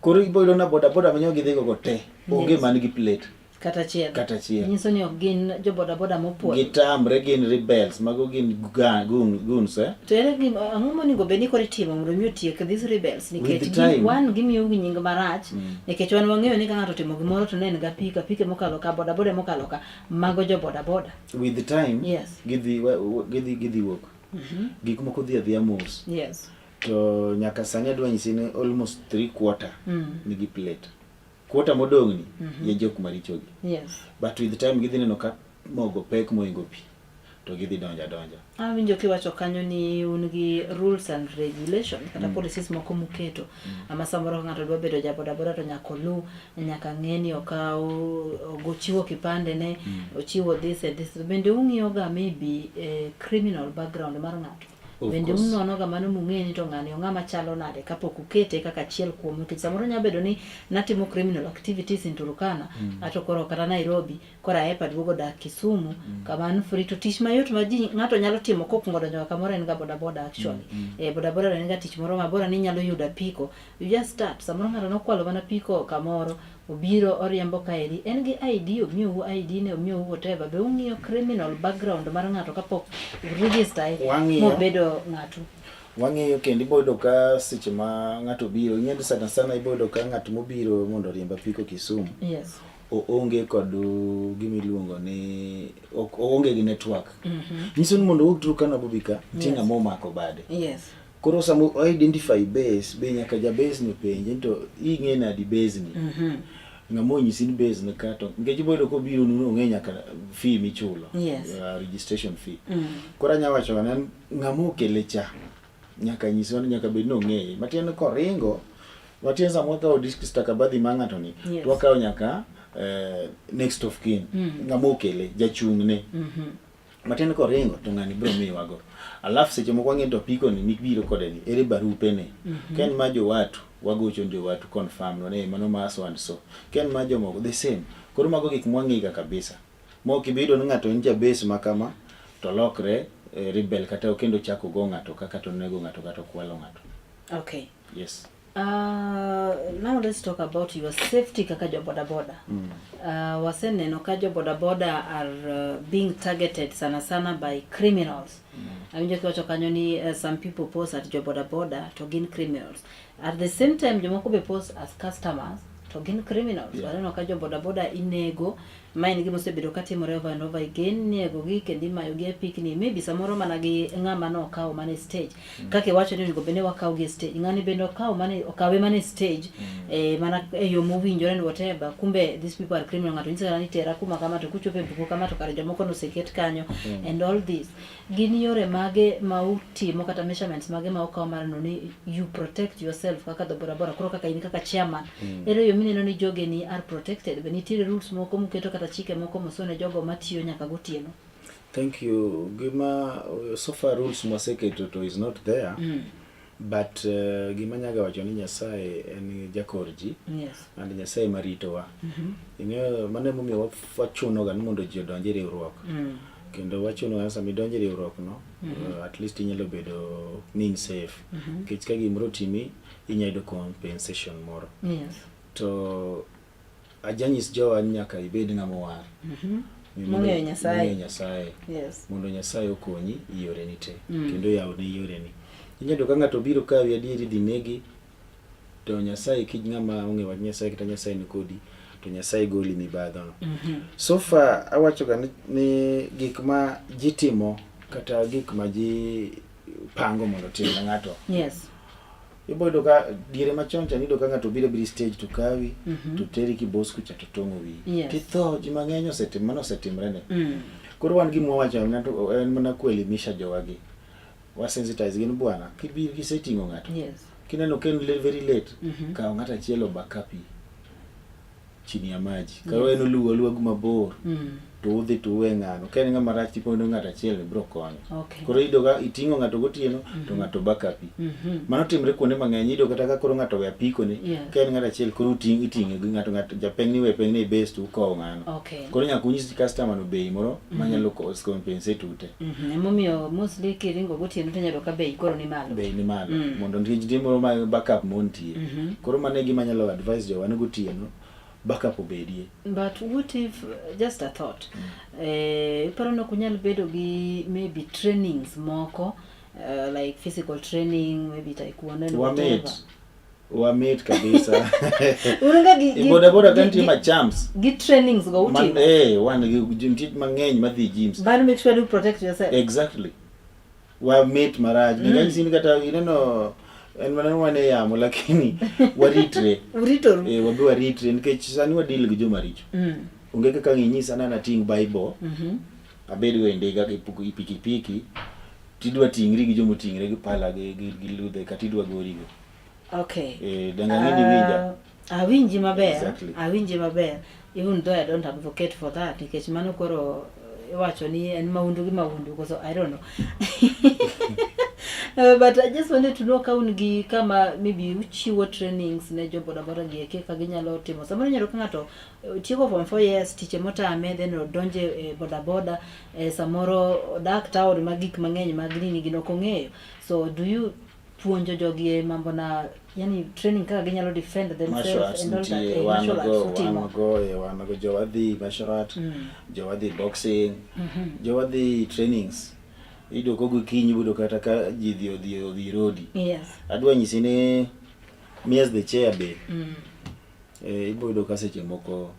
Koro ibodo na boda boda manyo gidhi go te. Onge man gi plate. Kata chiel. Nyiso ni ok gin jo boda boda mopuodho. Gitamre gin rebels, mago gin guns To ere ang'o monego bed ni koro itimo mondo mi otiek these rebels nikech gimiyo gi nying marach nikech wan wang'eyo ni ka ng'ato timo gimoro to ne en ga apike mokalo ka boda boda mokalo ka mago jo boda boda. With the time yes. Gidhi wuok. Gik moko dhi adhiya mos. Yes. To nyaka sani adwa nyisi ni almost 3/4 nigi plate. Quarter modong ni ye jok maricho gi. Yes. But with the time gidhi neno ka mogo pek moingo pi to gidhi donja. Winjo kiwacho kanyo ni un gi rules and regulations kata policies moko muketo. Ama samoro ng'ato dwa bedo jaboda boda to nyaka lu nyaka ng'eni okaw gochiwo kipande ne ochiwo this and this. Bende ung'iyo ga maybe criminal background mar ng'ato. Bende unono ga mano mung'eni to ng'ani ng'ama chalo nade kapok ukete kaka achiel kuom nikech samoro nya bedo ni natimo criminal activities in Turkana ato koro kata Nairobi kora epa duogo dak Kisumu kaman free to tich mayot ma ji ng'ato nyalo timo kokungo donjo kamoro en ga boda boda actually boda boda en ga tich moro mabora ni nyalo yudo apiko you just start samoro ng'ato nokwalo mana apiko kamoro obiro oriembo kaeri en gi ID omiyo ID ne omiyo whatever be ung'iyo criminal background mar ng'ato kapok register mobedo ng'ato. Wang'iyo kendo ibodo ka seche ma ng'ato biro ing'eyo sana ibodo ka ng'ato mobiro mondo oriemb apiko Kisumu. Yes. Oonge kod gimiluongo ni oonge gi network. Nyiso ni mondo owuok Turkana bobika tinga mo mako bade. Yes. Koro samo identify base be nyaka ja base ni penje to ing'e na di base ni. Ng'amo nyisi ni base ni kato nikech ibodo ko biro nuno ng'e nyaka fee michulo. Yes. Registration fee. Koro anya wacho nan ng'amo kele cha nyaka nyisi ni nyaka bed no ng'e matien ko ringo matien samo ka disk stakabadhi mang'ato ni to wakawo nyaka next of kin ng'amo kele jachung' ne matin ko ringo to ngani bro miwago alafu seche moko ng'ento piko ni mikbiro kode ni ere barupe ne ken ma jo watu wagocho jo watu confirm no ne mano ma so and so ken ma jo moko the same koro mago gik mwangiga kabisa mo kibido ni ng'ato nja base makama to lokre rebel kata okendo chako go ng'ato kaka to nego ng'ato kata kwalo ng'ato. Okay. Yes. Now let's talk about your safety kaka jo boda boda. Waseneno ka jo boda boda are being targeted sana by criminals. Awinjo kiwacho kanyo ni some people pose at jo boda boda to gain criminals. At the same time jomoko be pose as customers to gain criminals. Yeah. Waneno ka jo boda boda inego main gimo sebedo katimore over and over again nego gi kendi mayo gi pikni maybe samoro mana gi ng'ama no kawo mane stage kake wacho ni go bene wakawo gi stage ng'ani bende okawo mane okawe mane stage mana yo mowinjore and whatever kumbe these people are criminal ngato nyiso ni tera kuma kama to kuchope buku kama to kare jomoko no seket kanyo and all this gin yore mage mauti mokata measurements mage ma okawo mar no ni you protect yourself kaka do bora bora koro kaka in kaka chairman ere yo mineno ni joge ni are protected beni tire rules moko muketo chike moko mosone jogo matiyo nyaka gotieno. Thank you. Gima so far rules moseketo to is not there. But gima nyaga wacho ni Nyasaye en jakorji. Yes. And Nyasaye maritowa. Ing'eyo mane momiyo wachuno ga mondo ji odonje riwruok. Kendo wachuno ga sama idonje riwruok no at least inyalo bedo ning safe. Kech ka gimro timi inyalo compensation moro. Yes. To ajanyis jowa nyaka ibed ng'ama war. Mong'eyo Nyasaye. Nyasaye. Yes. Mondo Nyasaye okonyi yore ni te. Kendo yawo ni yore ni. Inyalo ka ng'ato biro kawi adieri dinegi to Nyasaye kij ng'ama ong'e wach Nyasaye kata Nyasaye ni kodi to Nyasaye goli mibadho no. So far awacho ga ni gik ma jitimo kata gik ma ji pango mondo tim ng'ato. Yes. Ibodo ka diere machon chani do ka ng'ato biro stage to kawi to teri ki boss kucha to tongo wi. Yes. Ti tho ji mang'eny osetim mano osetimre ne. Koro wan gimo wacho ng'ato en mana kuelimisha jowagi. Wa sensitize gin bwana kibiro kisetingo ng'ato. Yes. Kineno ken very late ka ng'ato achielo bakapi chini ya maji. Karo en oluwo mabor. To udhi to we ng'ano ken ng'ama rach tipo ng'ato achiel biro konyo. Okay. Koro ido ga itingo ng'ato gotieno to ng'ato bakapi. Mano timre kuonde mang'eny ido kata ka koro ng'ato we apiko ni ken ng'ato achiel koro itingo gi ng'ato japeng ni we peng ni base to kowo ng'ano. Okay. Koro nyaka unyisi customer no bei moro manyalo compensate ute. Emomiyo mostly kiringo gotieno to nyalo ka bei koro ni malo. Bei ni malo mondo ndiji timoro ma backup montie. Koro mane gima nyalo advise jowa gotieno backup obedie. But what if, just a thought, iparo no kunyal bedo gi maybe trainings moko, like physical training, maybe taekwondo and whatever. Wamate kabisa. Unanga gi boda kanti ma champs. Gi trainings go uti. Wan gi mang'eny madhi gyms. But make sure you protect yourself. Exactly. Wamate maraj. Ngani sini kata ineno en mana wane yamo lakini waritre. Uritoru. Wabi waritre nikech sani wadil gi joma richo. Onge kaka ng'inyisa na ting Bible. Abedo wende ga pikipiki. Tidwa tingri gi jomo tingre gi pala gi ludhe katidwa gori go. Okay. Dangani winja. Awinji maber. Exactly. Awinji maber. Even though I don't advocate for that nikech mano koro wacho ni en maundu gi maundu because I don't know. But I just wanted to know kaungi kama maybe uchiwo trainings ne jo boda boda gi eke ka ginyalo timo. Samoro nyalo ka ng'ato tieko from 4 years tiche motame then odonje boda boda samoro dak town magik mang'eny mag nini gino kong'eyo. So do you puonjo jogi mambo na yani training kaka ginyalo defend themselves and all that wanago jowadhi masharat jowadhi boxing jowadhi trainings ido kogo kinyi budo kata ka ji dhi rodi. Yes. Adwa nyisi ni mies the chair be ibodo ka seche moko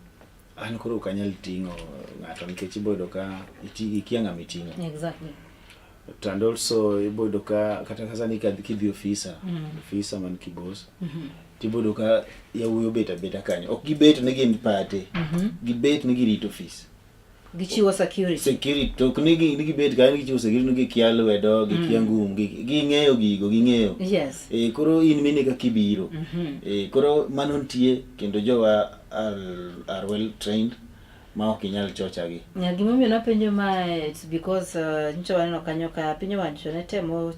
an koro kanyal tingo ng'ato nikech ibodo ka ikia ng'ama itingo. Exactly. And also ibodo ka kata kasani kidhi ofisa man kibos tibodo ka yawuyo beta kanyo ok gibet ne gin pate gibet ne girito office gichiwo security to nigi bet kanyo gichiwo security nigi kialo wedo gi kiangum gi ng'eyo gigo gi ng'eyo. Yes. Koro in mine ka kibiro koro mano ntie kendo jowa are well trained ma ok inyal chochagi. Gimomiyo napenjo ma it's because nyicho waneno kanyo ka piny owacho ne temo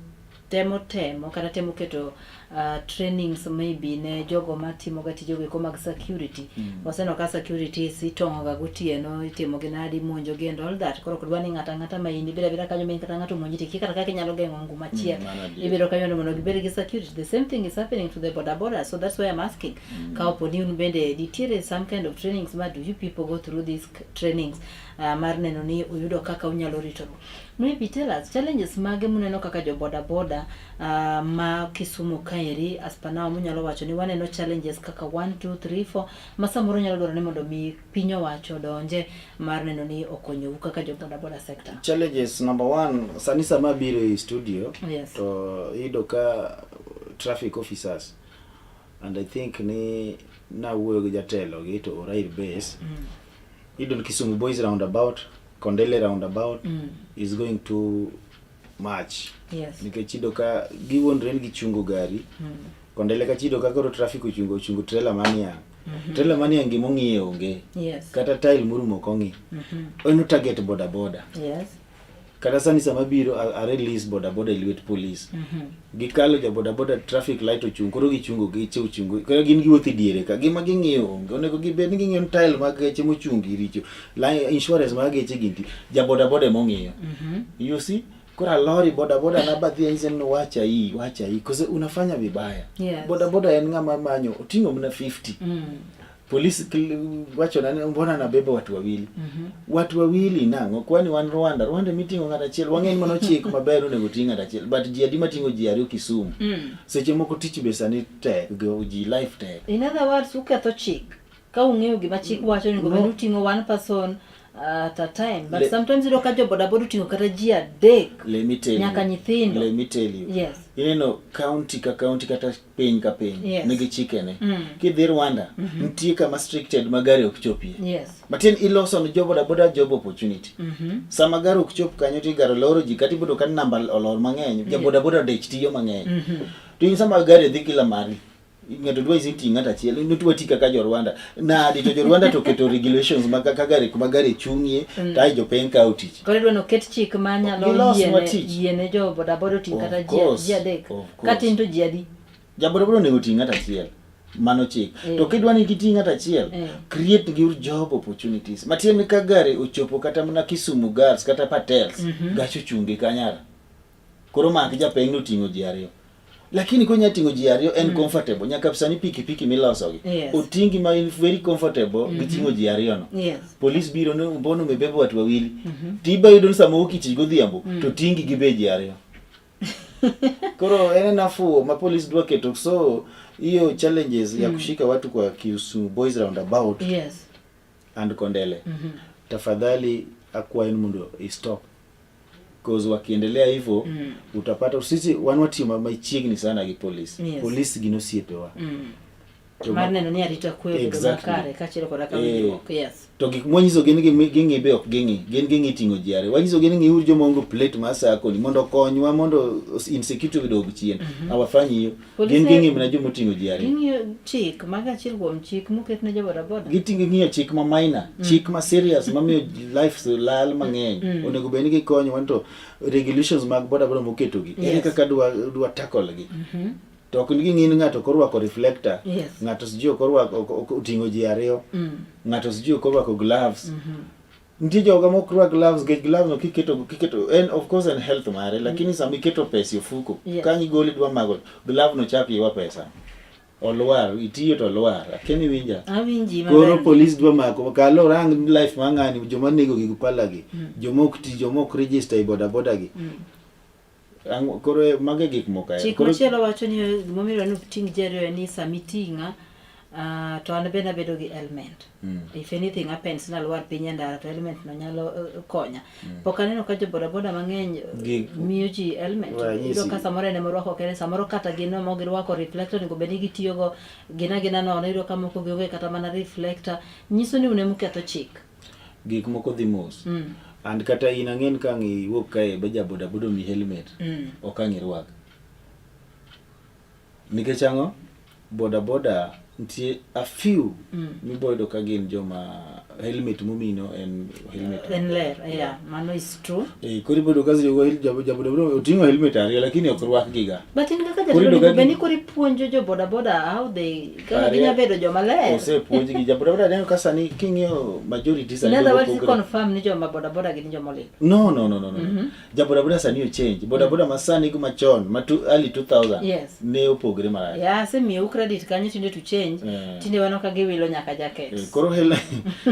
kata temo keto trainings maybe ne jogo matimo ga tijego eko mag security. Waseneno ka security itong'o ga gotieno, itimo gi nadi, monjo gi and all that. Koro kodwa ni ng'ata ma in ibira kanyo min kata ng'ato monji ti kata kaka inyalo geng'o nguma chiel. Ibiro kanyo mondo gibed gi security. The same thing is happening to the border. So that's why I'm asking. Ka oponi un bende nitiere some kind of trainings ma do you people go through these trainings mar neno ni uyudo kaka unyalo rito. Maybe tell us challenges mage muneno kaka jo boda ma Kisumu kaeri as per now munyalo wacho ni waneno challenges kaka 1 2 3 4 ma samoro nyalo dwaro ni mondo mi piny owacho donje mar neno ni okonyo kaka jo boda sector. Challenges number 1 sani sama biro e studio yes. To ido ka traffic officers and I think ni na wuoyo gi jatelo gi to Orail base ido Kisumu Boys roundabout, Kondele roundabout is going to march. Yes. Nikech ido ka giwondre ni gichungo gari. Kondele ka chido ka koro traffic ochungo trailer mania. Trailer mania ngimong'iye onge. Yes. Kata tile murumo kongi. Ono target boda. Yes. Kata sani sama biro a release boda ilwet police. Gikalo ja boda traffic light ochung koro gichungo geche ochungo. Koro gin giwuothi diere ka gima ging'iyo onge. Onego gibed ni ging'iyo tile mag geche mochungi richo. Insurance mag geche ginti. Ja boda mong'iyo. You see? Kura lori boda na baadhi hizo wacha hii cause unafanya vibaya. Yes. Boda en ng'ama manyo utingo mna 50. Polisi wacho nani mbona na beba watu wawili. Watu wawili nango kwani wan Rwanda meeting ngata chiel wang'eny mano chik maber onego tinga ta chiel but ji adima tingo ji ariyo Kisumu. Seche moko tich besani tek go ji life tek. In other words uketho chik ka ung'eyo gima chik wacho ni gobe utingo one person at a time but sometimes ilo ka jo boda utingo kata ji adek. Nyaka nyithindo. Let me tell you. Yes. You know county kata piny ka piny yes. nigi chikene. Kidhi Rwanda nitie kama restricted magari ok chopie. Yes. Matin iloso no job boda job opportunity. Sama gari ok chop kanyo ti garo loro ji kati bodo kan namba olor mang'eny. Ja boda dech tiyo mang'eny. To in sama gari dhi kila mari. Ngato dwa isinti ngata chiel nutu watika ka jo Rwanda na dito jo Rwanda to keto regulations maka gari chung'ie tai jo pen county kore dwa no ket chik manyalo yiene jo boda ting kata ji adek kati into ji adi ja boda nego ting ngata chiel mano chik to kidwa ni kiti ngata chiel create give job opportunities matien ka gari ochopo kata mana Kisumu Girls kata Patels gacho chungi kanyara koro mak ja pen no tingo ji ariyo. Lakini konya tingo ji ariyo en comfortable nyaka pisani piki miloso gi. Otingi ma very comfortable gitingo ji ariyo no. Yes. Police biro no mbono mebeba watu wawili. Tiba yudo samo ukiti godhiambo to tingi gibe ji ariyo. Koro ene nafu ma police dwa keto so hiyo challenges ya kushika watu kwa Kisumu Boys roundabout. Yes. And Kondele. Tafadhali akwa enu mundo stop. Because wakiendelea hivyo utapata sisi wanwati machiegni sana gi police. Yes. Police gino siepewa. Marne ni arita kwe do makare kachiro koda ka yes. To gik monyiso gin be ok gin tingo ji are. Wanyiso gin ngi urjo mongo plate masa ko ni mondo konywa mondo insecurity vidog chien. Awafanyi hiyo. Gin mna jo motingo ji are. Gin chik maga chil kuom chik muket ne jo boda. Gitingo ngiyo chik ma minor, chik ma serious mamiyo life so lal mang'eny. Onego beni gi konyo wanto regulations mag boda moketo gi. Ere kaka dwa tackle gi. To kungi ng'in ng'ato korwako reflector, ng'ato sijio korwako utingo ji ariyo, ng'ato sijio korwako gloves. Ntie joga mokrwa gloves, get gloves no kiketo and of course and health mare, lakini sami keto pesa yofuko. Kanyi goli dwa mago, glove no chapi wa pesa. Olwar, itiyo to olwar, akeni winja. Awinji maber. Koro police dwa mako, kalo rang life mang'ani, joma nego gi palagi, jomok register boda gi. Koro mage gik mokae. Chik machielo wacho ni gimomiro no ting jerio ni samitinga to an bena bedo gi element. If anything happens na lwar piny ndara to element no nyalo konya. Pok aneno ka jo boda mang'eny miyo ji element. Ido ka samoro ne morwako kere samoro kata gino mogirwako reflector ni gobeni gitiyo go gina no ido ka moko gionge kata mana reflector nyiso ni unemu ketho chik. Gik moko dhi mos. And kata ina ng'en ka ngi wuok kae be ja boda mi helmet okang' irwak. Nikech ang'o boda ntie a few miboyudo ka gin joma helmet mumino en helmet en ler mano is true kori bodo kazi yo jabo otingo helmet ariyo lakini ok rwak giga but in kaka jabo beni kori puonjo jo boda how they kaka ginya bedo jo maler ose puonji gi jabo boda neno kasa ni kingio majority sa ndio wati confirm ni jo boda gini jo molek no jabo boda sani o change boda masani go machon matu early 2000 ne opogre marach se mi credit kanyo tinde to change tinde wano ka giwilo nyaka jacket koro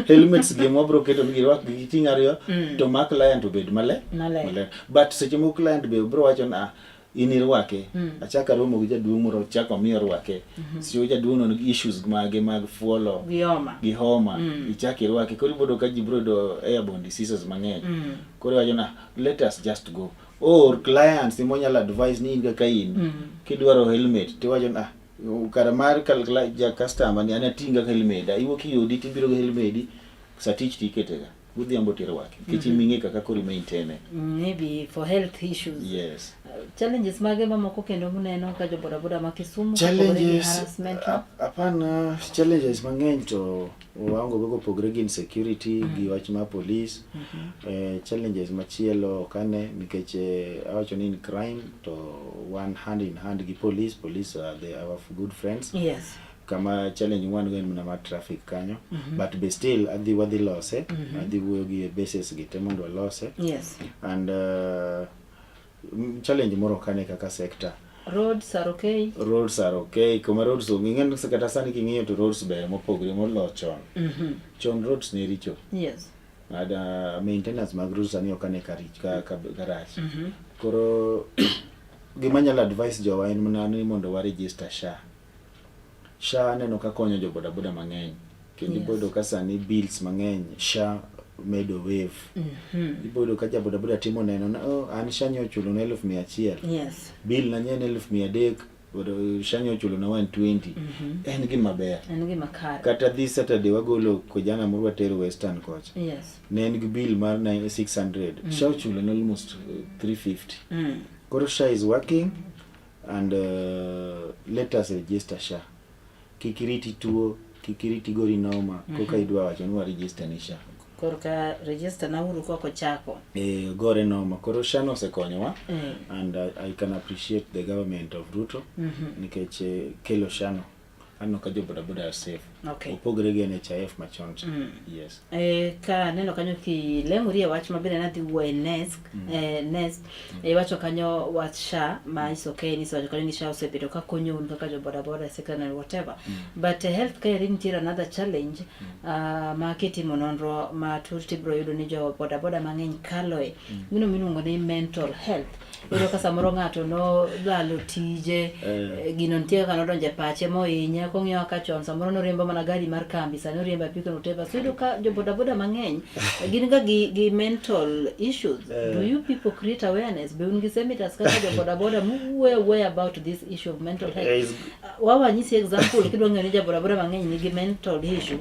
helmets gi mobro keto gi rwak gi ting'ariyo to mak client to bed male but seche mo client be bro wacho na inirwake achaka romo gi jaduong' moro chako miyo rwake sio jaduong' no issues mage mag fuolo gi homa ichaki rwake koro bodo ka jibro do airborne diseases mang'eny koro wacho na let us just go or clients imonyala advise ni inga kain kidwaro helmet to wacho na kara mar kalkala ja customer ni anatinga helmet iwoki yodi tibiro ga helmet satich tiketega budhiambo tirwake kichiming'e kaka kori maintain maybe for health issues yes challenges mage mamoko kendo muneno ka jo boda ma Kisumu challenges apana challenges mang'eny to wango go pogre gi insecurity gi wach ma police challenges machielo kane nikech awacho ni crime to one hand in hand gi police they are good friends yes kama challenge one gen mna traffic kanyo but be still adhi wadhi lose adhi wuoyo gi bases gi temondo lose yes and challenge moro kane kaka sector roads are okay kuma roads ng'en kata sani king'iyo to roads be mopogre molo chon chon roads ne richo yes ada maintenance mag roads ani okane ka garage koro gimanyalo advice jowa en mana ni mondo wa register SHA neno ka konyo jo boda mang'eny kendo bodo ka sani bills mang'eny SHA medo wave ibodo ka boda timo neno na an SHA nyo chulo na 1,100 yes bill na nyen 1,300 bodo SHA nyo chulo na 120 en gima ber kata this Saturday wagolo ko jana murwa tero Western coach yes ne en gi bill mar 600 SHA chulo na almost 350 koro SHA is working and let us register SHA kikiriti tuo kikiriti gori noma koka idwa wacho ni wa register ni SHA koro ka register na uru koko chako gore noma koro SHA no sekonyowa and I can appreciate the government of Ruto nikech kelo SHA no ano ka jo boda safe opogre gi NHIF machon yes ka neno kanyo ki lenguri wach mabere na dhiwo NEST wacho kanyo wach SHA ma is okay ni so kanyo ni SHA osebedo ka konyo un kaka jo boda sector and whatever but healthcare in tira another challenge ma kitimo nonro ma turti bro yudo ni jo boda mang'eny kaloe minuongo ni mental health iro ka samoro ng'ato no lalo tije gino ntie ka nodonje pache mohinya kong'io ka chon samoro no riembo mana gari mar kambi sani oriemba piko no teba so iro ka jo boda mang'eny gin ga gi mental issues do you people create awareness be un gi seminars kaka jo boda where about this issue of mental health wawanyisi example kidwa ng'eyo ni jo boda mang'eny ni gi mental issue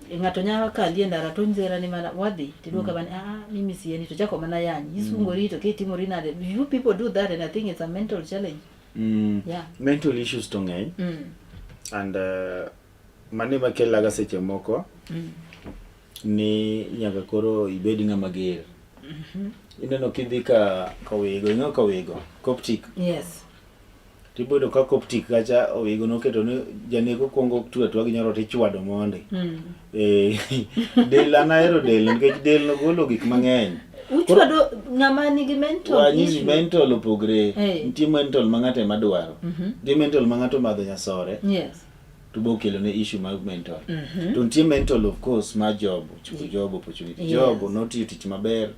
ngato nyalo kali ndara to nzera ni mana wadhi tiduka bani mimi sieni to chako mana yani isungori to kitimo rinade you people do that and I think it's a mental challenge yeah mental issues to ng'eny and mane makela ga seche moko ni nyaka koro ibedi ng'ama ger ineno kidhi ka wego Coptic yes tibodo ka Coptic kacha owego noketo ne janego kongo tuatwa gi nyoro tichwado monde del anaero del nikech del no golo gik mang'eny uchwado ng'ama nigi mental issue mental opogre nitie mental mang'ate madwaro nitie mental mang'ato madho nyasore yes to bo kelo ne issue mag mental to nitie mental of course ma job opportunity job not tich maber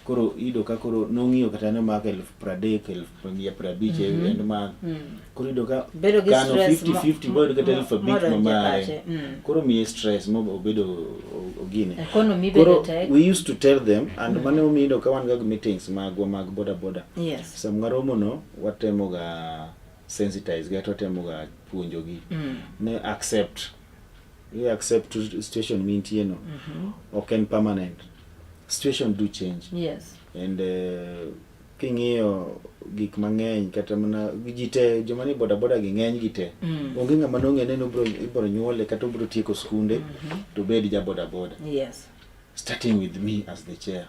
koro ido ka koro nong'iyo kata ne maka 30,000 150 and ma koro ido ka kano 50-50 bodo kata 5,000 mamare koro mi stress mo obedo ogine koro we used to tell them and mane umido ka wan ga meetings mag boda yes samgaromo no watemo ga sensitize ga to temo ga puonjo gi ne accept situation mintie no okay permanent situation do change yes and king'iyo gik mang'eny kata mana ji te joma ni boda boda gi ng'eny gi te onge ng'ama nong'e ni ibro nyuole kata obro tieko skunde to bed ja boda boda. Yes. Starting with me as the chair.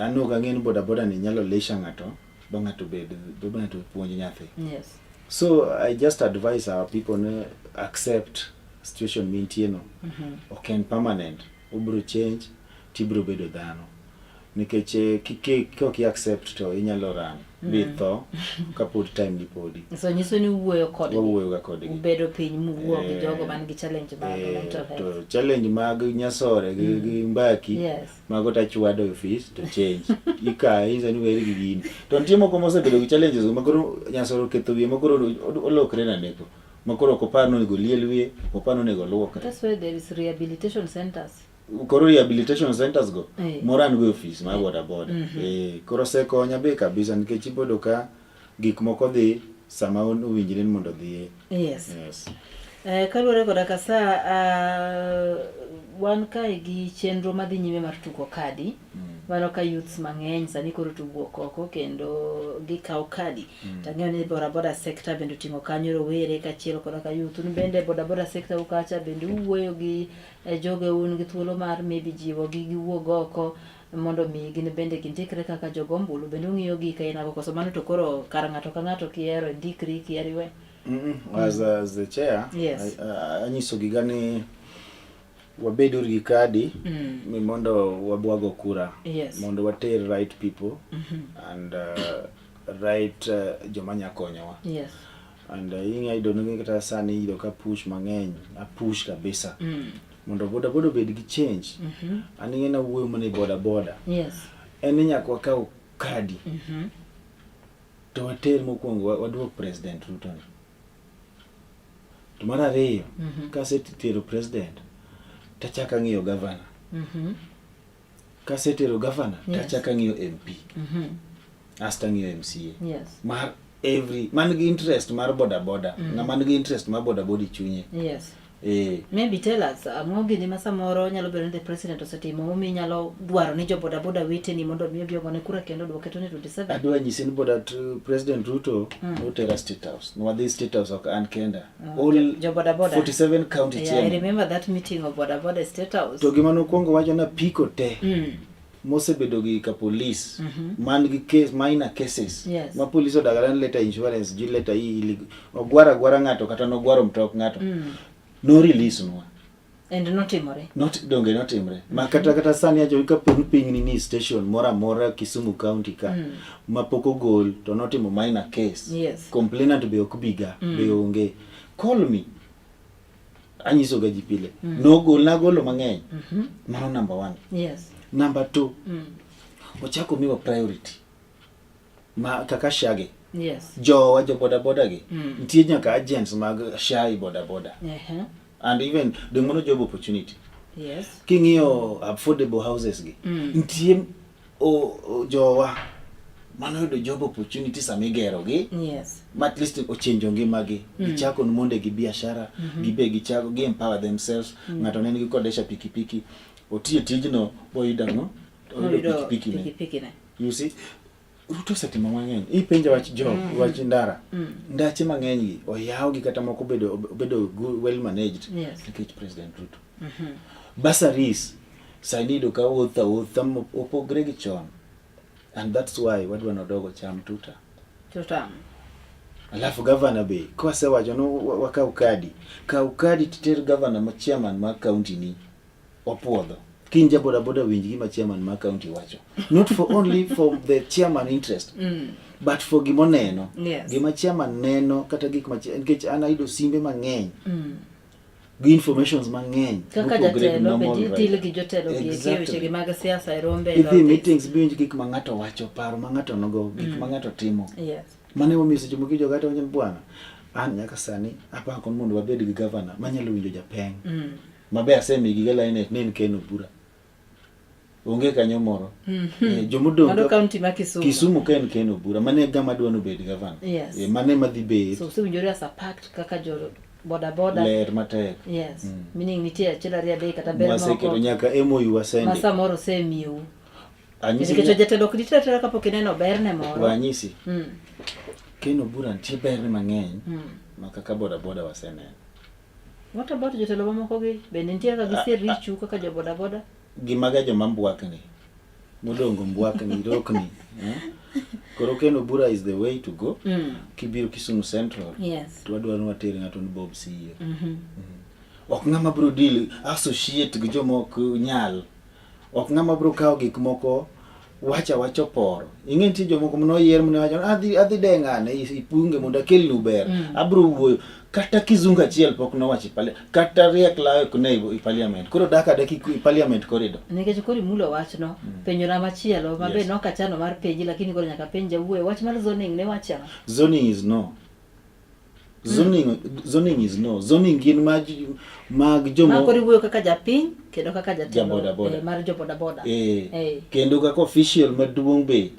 Ano ga ng'en boda boda ni nyalo lesha ng'ato ba ng'ato bed ng'ato puonj nyathi. Yes. So I just advise our people to accept situation mintie no. Okay, permanent. Obro change, tibro bedo dhano. Nikech kiki accept to inyalo ran bitho kapod time ni podi. So nyiso ni wuoyo kodgi. Wuoyo ga kodgi. Bedo piny muwuo gi jogo man gi challenge mag mental health. To challenge mag nyasore gi mbaki. Yes. Mago ta chwado office to change. Ika iza ni weri gi gini. To nitie moko mosebedo gi challenges makoro nyasore ketho wiye makoro olokre na neko. Makoro kopano ni goliel wiye, kopano ni goluoka. That's why there is rehabilitation centers. Koro rehabilitation centers go moran go office ma boda boda koro se konya be kabisa nikech ibodo ka gik moko dhi sama owinjire ni mondo dhi. Yes. Kaluwore koda ka wan kae gi chenro madhi nyime mar tuko kadi. Wano ka youths mang'eny sani koro tuwuok oko kendo gikawo kadi. Tang'eyo ni boda boda sector bende oting'o kanyo rowere kachiel koda ka youth. Un bende boda boda sector ukacha bende uwuoyo gi joge un gi thuolo mar maybe jiwo gi giwuog oko mondo mi gin bende gintikre kaka jogo ombulu bende ung'iyo gi ka in ako koso mano to koro kar ng'ato ka ng'ato kiero ndikri kieriwe. As the chair, yes. Anyiso giga ni wabedo gi kadi mi mondo wabwago kura. Yes. Mondo water right people and right joma nyakonyowa. Yes. And I don't know kata sani ido ka push mang'eny a push kabisa mondo boda boda bed gi change. Ani na wuoyo mane boda boda. Yes. En nyaka kaw kadi to water mokwongo waduok President Ruto. To mar ariyo kasetero president tachaka ng'iyo governor. Kasetero governor tachaka ng'iyo MP. Asta ng'iyo MCA. Yes. Mar every man gi interest mar boda boda na man gi interest mar boda boda chunye. Yes. Maybe tell us amogi ni masamoro nyalo bedo ni the president osetimo umi nyalo dwaro ni jo boda boda wite ni mondo mi obio gone kura kendo dwoke to ni 27. Adwa nyisi ni boda President Ruto otera State House. No the State House ok an kenda. All Jo boda boda 47 county chairman. I remember that meeting of boda boda State House. To gima nokwongo wacho na piko te. Mosebedo gi ka police man gi case minor cases. Yes. Ma police odagaran letter insurance ji letter hii ogwara ng'ato kata nogwaro mtok ng'ato. No release no. And not imore. Not imre. Ma kata sani ajo ka piny ni station mora Kisumu County ka. Ma poko gol to notimo minor case. Yes. Complainant be okbiga be onge. Call me. Anyiso ga jipile. No gol na golo mang'eny. Mano number 1. Yes. Number 2. Ochako miwa priority. Ma kaka shage. Yes. Jo boda boda gi. Ntie nyaka agents mag shai boda boda. And even the mono job opportunity. Yes. King'iyo affordable houses gi. Ntie jowa mano do job opportunity samigero gi. Yes. At least ochenjo ngima gi. Gichako monde gi biashara, gibe gichako gi empower themselves. Ng'ato neni gi kodesha pikipiki. Otie tijno boyuda no. Pikipiki ne. You see? Ruto setimo mang'eny. Ipenja wach job, wach ndara. Ndache mang'eny gi oyaw gi kata moko bedo well managed. Yes. Nikech President Ruto. Bursaries saidido ka wotha opogre gi chon. And that's why wadwa nodogo cham tuta. Alafu governor be kwa sewacho no wakaw kadi. Kaw kadi titer governor ma chairman ma county ni opuodho. Kinja boda boda winji gima chairman ma county wacho. Not for only for the chairman interest. But for gimoneno. Yes. Gima chairman neno kata gik ma nikech ana ido simbe mang'eny. Gi informations mang'eny. Kaka jatelo be dil gi jotelo gi weche gi mag siasa rombe. Ithi meetings binj gik ma ng'ato wacho, paro ma ng'ato nogo, gik ma ng'ato timo. Yes. Mane omiyo seche moko jo gata onyen bwana. An nyaka sani apako mondo wabed gi governor manyalo winjo japeng. Mabe asemi gi galaine nen Ken Obura. Onge kanyo moro. Jomodong Mano county ma Kisumu Ken Obura mane gama dwano bed governor. Yes. Mane madhi bet. So winjore as a pact kaka jo boda boda. Ler matek. Yes. Meaning nitie achiel ariyo adek kata bel moko. Maseketo nyaka MOU wasende. Masa moro semiu. anyisi Nikech jatelo kritera kapok ineno berne moro. Wanyisi. Keno bura nitie berne mang'eny ma kaka boda waseneno. What about jotelo mamoko gi? Bende nitie ka gisir richu kaka jo boda? Gimaga joma mbwakni. Modongo mbwakni rokni. Koro Keno bura is the way to go. Kibiro Kisumu Central. Yes. Twadwaro wateri ng'ato ni Bob Siye. Ok ng'ama bro deal associate gi jomoko nyal. Ok ng'ama bro kawo gik moko wacho poro. Ing'e nitie jomoko manoyier wacho adhi deng'ane ipunge mondo akel nu ber. Abro wuoyo kata kizungu achiel pok nowacho pale kata riek lawe kune i parliament. Koro daka daki i parliament corridor. Nikech koro mulo wachno penjo na machielo mabe nokachano mar penji lakini koro nyaka penja wuoyo wach mar zoning ne wacha. Zoning is no. Zoning is no. Zoning gin mag jomo. Ma kori wuoyo kaka japiny kendo kaka jatelo mar jo boda. Kendo kaka official maduong' be.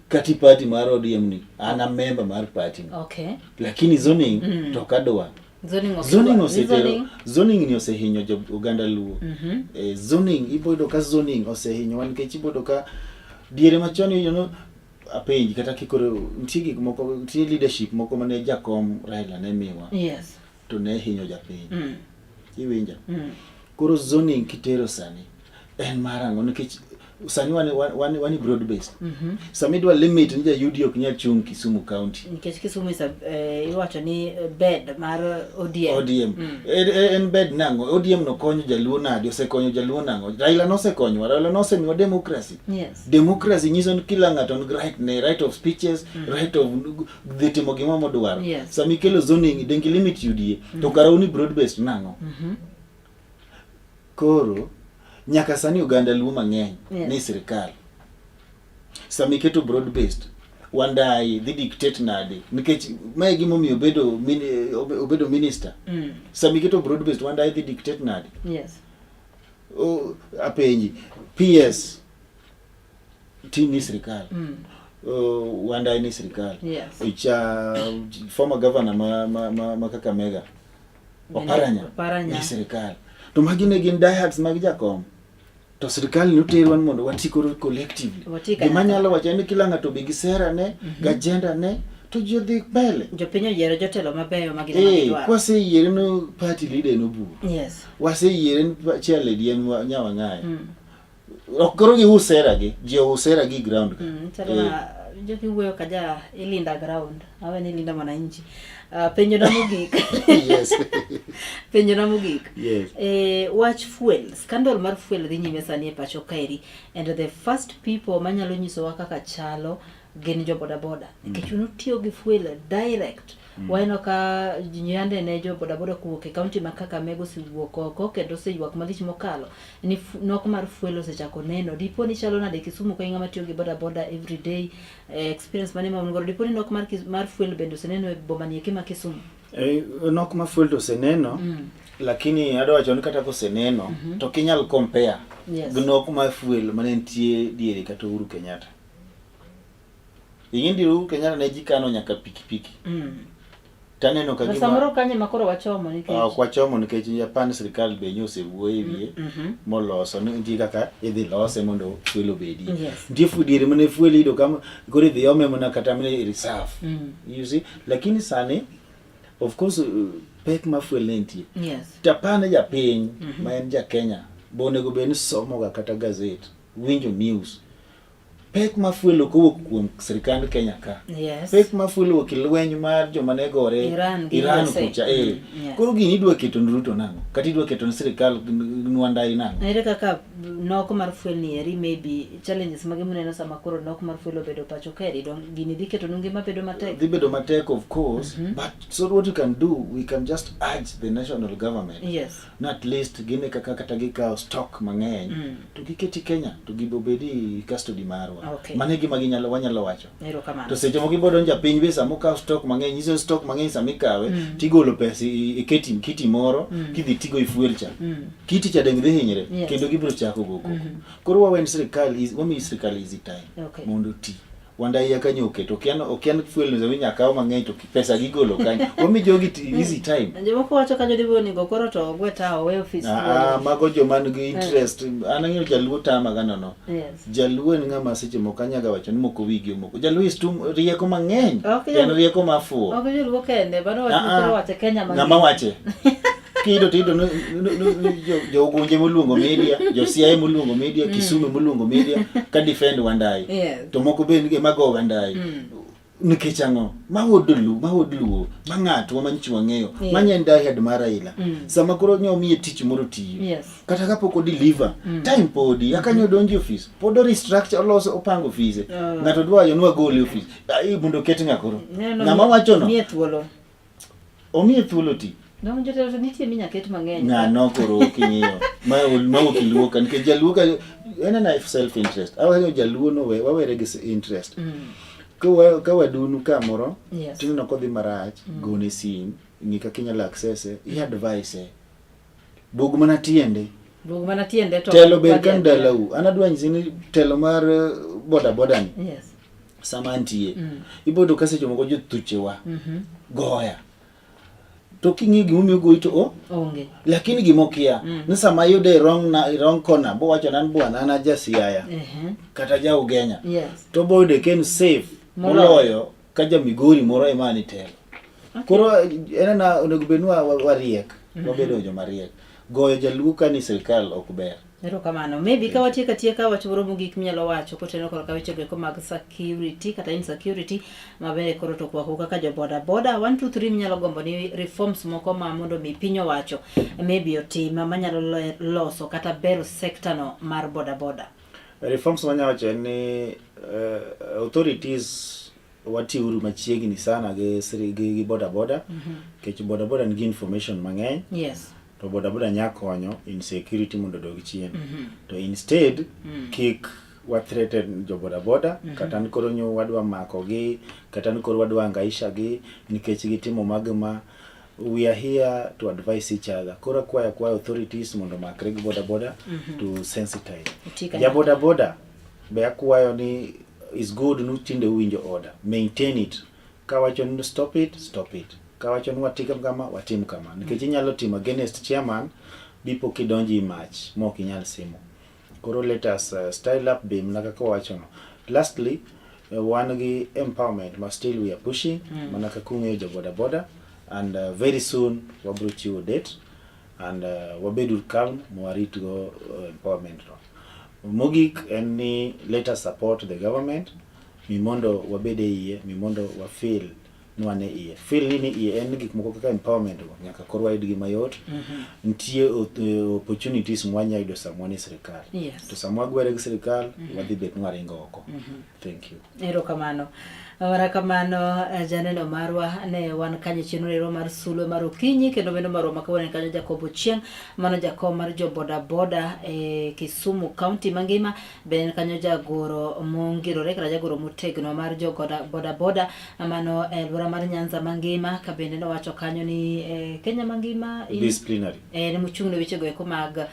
Kati party mar ODM ni ana member mar party. Okay. Lakini zoning to kadwa. Zoning ni osehinyo jo Uganda Luo. Zoning ibodo ka zoning osehinyo wan kech ibodo ka diere machon apenji kata kikoro nitie gik moko nitie leadership moko mane jakom Raila ne miwa. Yes. To ne hinyo japiny. Iwinja. Koro zoning kitero sani en marango nikech sani wani broad based. Samidwa limit nja yudi ok nyal chung Kisumu County. Nikech Kisumu is iwacho ni bed mar ODM. En bed nango ODM no konyo jaluo nadi osekonyo jaluo nango. Raila nosekonyo Raila nosemiwa democracy. Yes. Democracy nyiso ni kila ng'ato on right of speeches, right of dhitimo gima modwaro. Yes. Sami kelo zoning dengi limit yudi to karauni broad based nango. Koro nyaka sani Uganda Luo mang'eny ni sirikal. Sami keto broad based wandai dhi dictate nade nikech mae gimo obedo minister. Sami keto broad based wandai dhi dictate nade. Yes. Apenji PS ni sirikal. Wandai ni sirikal. Yes. Icha former governor ma Kakamega Oparanya ni sirikal. To magine gin diehards mag jakom. To sirikal ni uterwan mondo watikoro collectively. Gima nyalo wacho ni kila ng'ato bigi sera ne, agenda ne, to jodhi mbele. Jopinyo yiero jotelo mabeyo magina magidwaro. Kwase yiere no party leader no buru. Yes. Wase yiere no chair lady en nyawa ng'aye. Okoro gi usera gi, usera gi ground. Tala joki wuoyo kaja ilinda ground. Awe ni linda mwananchi. Penjo na mogik. Yes. Penjo na mogik. Yes. Watch fuel. Scandal mar fuel dhi nyime sani e pacho kaeri. And the first people manyalo nyiso kaka chalo gin jo boda. Nikech unutiyo gi fuel direct. Waino ka jinyande ne jo boda kuwuok e county ma Kakamega siwuok oko kendo seyuak malich mokalo. Ni nok mar fuel osechako neno. Dipo ni chalo nade Kisumu ka ng'ama tiyo gi boda everyday experience mane ma ngoro dipo ni nok mar fuel bendo seneno e boma ni kima Kisumu. Nok mar fuel to seneno. Lakini adwa wacho ni kata ko seneno to kinyal compare. Yes. Nok mar fuel mane nitie diere kata Uhuru Kenyatta. Ing'endi Uhuru Kenyatta ne jikano nyaka pikipiki. Taneno ka gima samoro kanye makoro wachomo nikech wachomo nikech Japan sirikal be nyose wuoye wiye moloso ni ndi kaka idhi lose mondo fuel obedi. Ndi fudiere mane fuel ido kama gore dhi ome mona kata mane reserve. You see, lakini sane of course pek ma fuel nentie. Yes. Tapane japiny ma en ja Kenya bonego be ni somo ga kata gazette winjo news. Pek ma fuel kowuok kuom sirikand Kenya ka. Yes. Pek ma fuel wuok lweny mar joma ne gore Iran kucha. Koro gini idwa keto Ruto nango. Kata idwa keto sirikal nwandai nango. Ere kaka nok mar fuel ni eri maybe challenges mage muneno sama koro nok mar fuel obedo pacho kaeri don gini dhi keto nunge mabedo matek. Dhi bedo matek of course, but so what you can do, we can just urge the national government. Yes. Not least gine kaka kata gikaw stock mang'eny to giketi Kenya to gibobedi custody marwa. Okay. Mane gima wanyalo wacho. Ero kamano. To seche moko ibodo nja piny be samo kaw stock mang'eny, iso stock mang'eny sami kawe tigolo pesa iketi kiti moro kidhi tigo i fuel cha. Kiti cha deng dhi hinyre kendo gibiro chako goko. Koro wawen sirikal wami sirikal easy time. Okay. Mondo ti wandai ya kanyo oketo okian fuel no zawinya kawo mang'eny to pesa gigolo kanyo omi jogi easy time jomoko wacho kanyo dibo ni gokoro to gweta owe office mago joma nigi interest anang'eyo jaluo tama ganono jaluo ni ng'ama seche moko anyaga wacho ni moko wigi moko jaluo istum rieko mang'eny en rieko mafuo ok jaluo kende bado wacho Kenya mang'eny ng'ama wache kido jo gunje moluongo media jo siae moluongo media Kisumu moluongo media ka defend Wandai to moko be nige mago Wandai nikech ang'o maodluo mang'ato manyichwa ng'eyo manyenda head mar Raila sama koro nyomiye tich moro tiyo kata kapok o deliver time podi akanyo donji office podo restructure oloso opango office ng'ato dwayo nwa gole office mondo ket ng'akoro ng'ama wacho no omiye thuolo ti no jotelo nitie minya ket mang'eny ng'ano koro king'iyo ma okiluoka nikech jaluoka en na self interest awanyo jaluo no wawere gi interest ka wadunu kamoro tinno kodhi marach gone sim ng'i kaka inyalo access i advice bug mana tiende to telo ber kan dalau anadwa nyisi ni telo mar boda ni sama antie ibodo kaseche moko jothuchewa goya to kingi gimomiyo goyi to onge lakini gimokia ni sama yude wrong corner bo wacho nan bwana na jasiaya kata ja Ugenya to boyde ken safe moloyo ka ja Migori moro emani telo koro enana onego benwa wariek wabedo joma riek goyo jaluo kani sirkal ok ber erokamano maybe ka watieka wachoro mogik minyalo wacho koteno koro ka weche go mag security kata insecurity mabere koro to kwa kaka jo boda 1 2 3 minyalo gombo ni reforms moko ma mondo mi piny owacho maybe otima manyalo loso kata bero sector no mar boda reforms manyalo wacho ni authorities watiuru machiegni sana gi boda kech boda nigi information mang'eny to boda nyakonyo in security mondo dog chien to instead kick wa threaten jo boda kata nkoro nyo wadwa mako gi kata nkoro wadwa ngaisha gi nikech gitimo magma we are here to advise each other kora kwa authorities mondo makre gi boda to sensitize ja boda be akwayo ni is good nu tinde winjo order maintain it kawacho ni stop it kawacho ni watim kama nikech inyalo timo against chairman bipo kidonji match mok inyal simo koro let us style up bim naka kawacho no lastly one gi empowerment but still we are pushing manaka kung'eyo jo boda and very soon wabro chiwo date and wabedu calm mwarit go empowerment mogik en ni let us support the government mimondo wabede iye mimondo wafeel nwane iye feel nini iye en gik moko kaka empowerment nyaka korwa idgi mayot ntie opportunities mwanya ido samwani serikali to samwa gwere gi serikali wadhi bet ng'aringo oko thank you erokamano warakamano janeno marwa ne wan kanye chenro mar sulwe mar okinyi kendo bendo marwa makawone kanyo Jacob Chieng mano jakom mar jo boda Kisumu County mangima ben kanyo jagoro mongirore kata jagoro motegno mar jo boda mano elwora mar Nyanza mangima ka bende no wacho kanyo ni Kenya mangima disciplinary ne muchung'ne weche go mag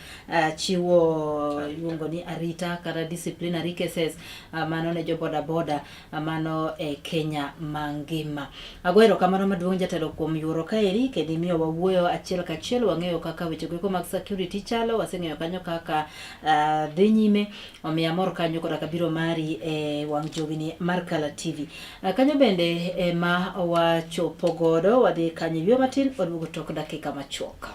chiwo yuongo ni arita kata disciplinary cases mano ne jo boda mano Kenya mangima agwero kamano maduong' jatelo kuom yuro kaeri kendo miyo wawuoyo achiel kachiel wang'eyo kaka weche go mag security chalo waseng'eyo kanyo kaka dhi nyime omiya mor kanyo kod kabiro mari wang' jogini mar Kala TV kanyo bende ma wachopo godo wadhi kanyo ywe matin oduogo tok dakika machuok.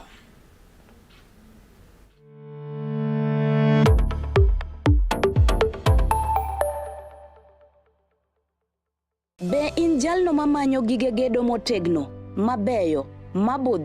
Be in jalno mamanyo gige gedo motegno, mabeyo, mabudh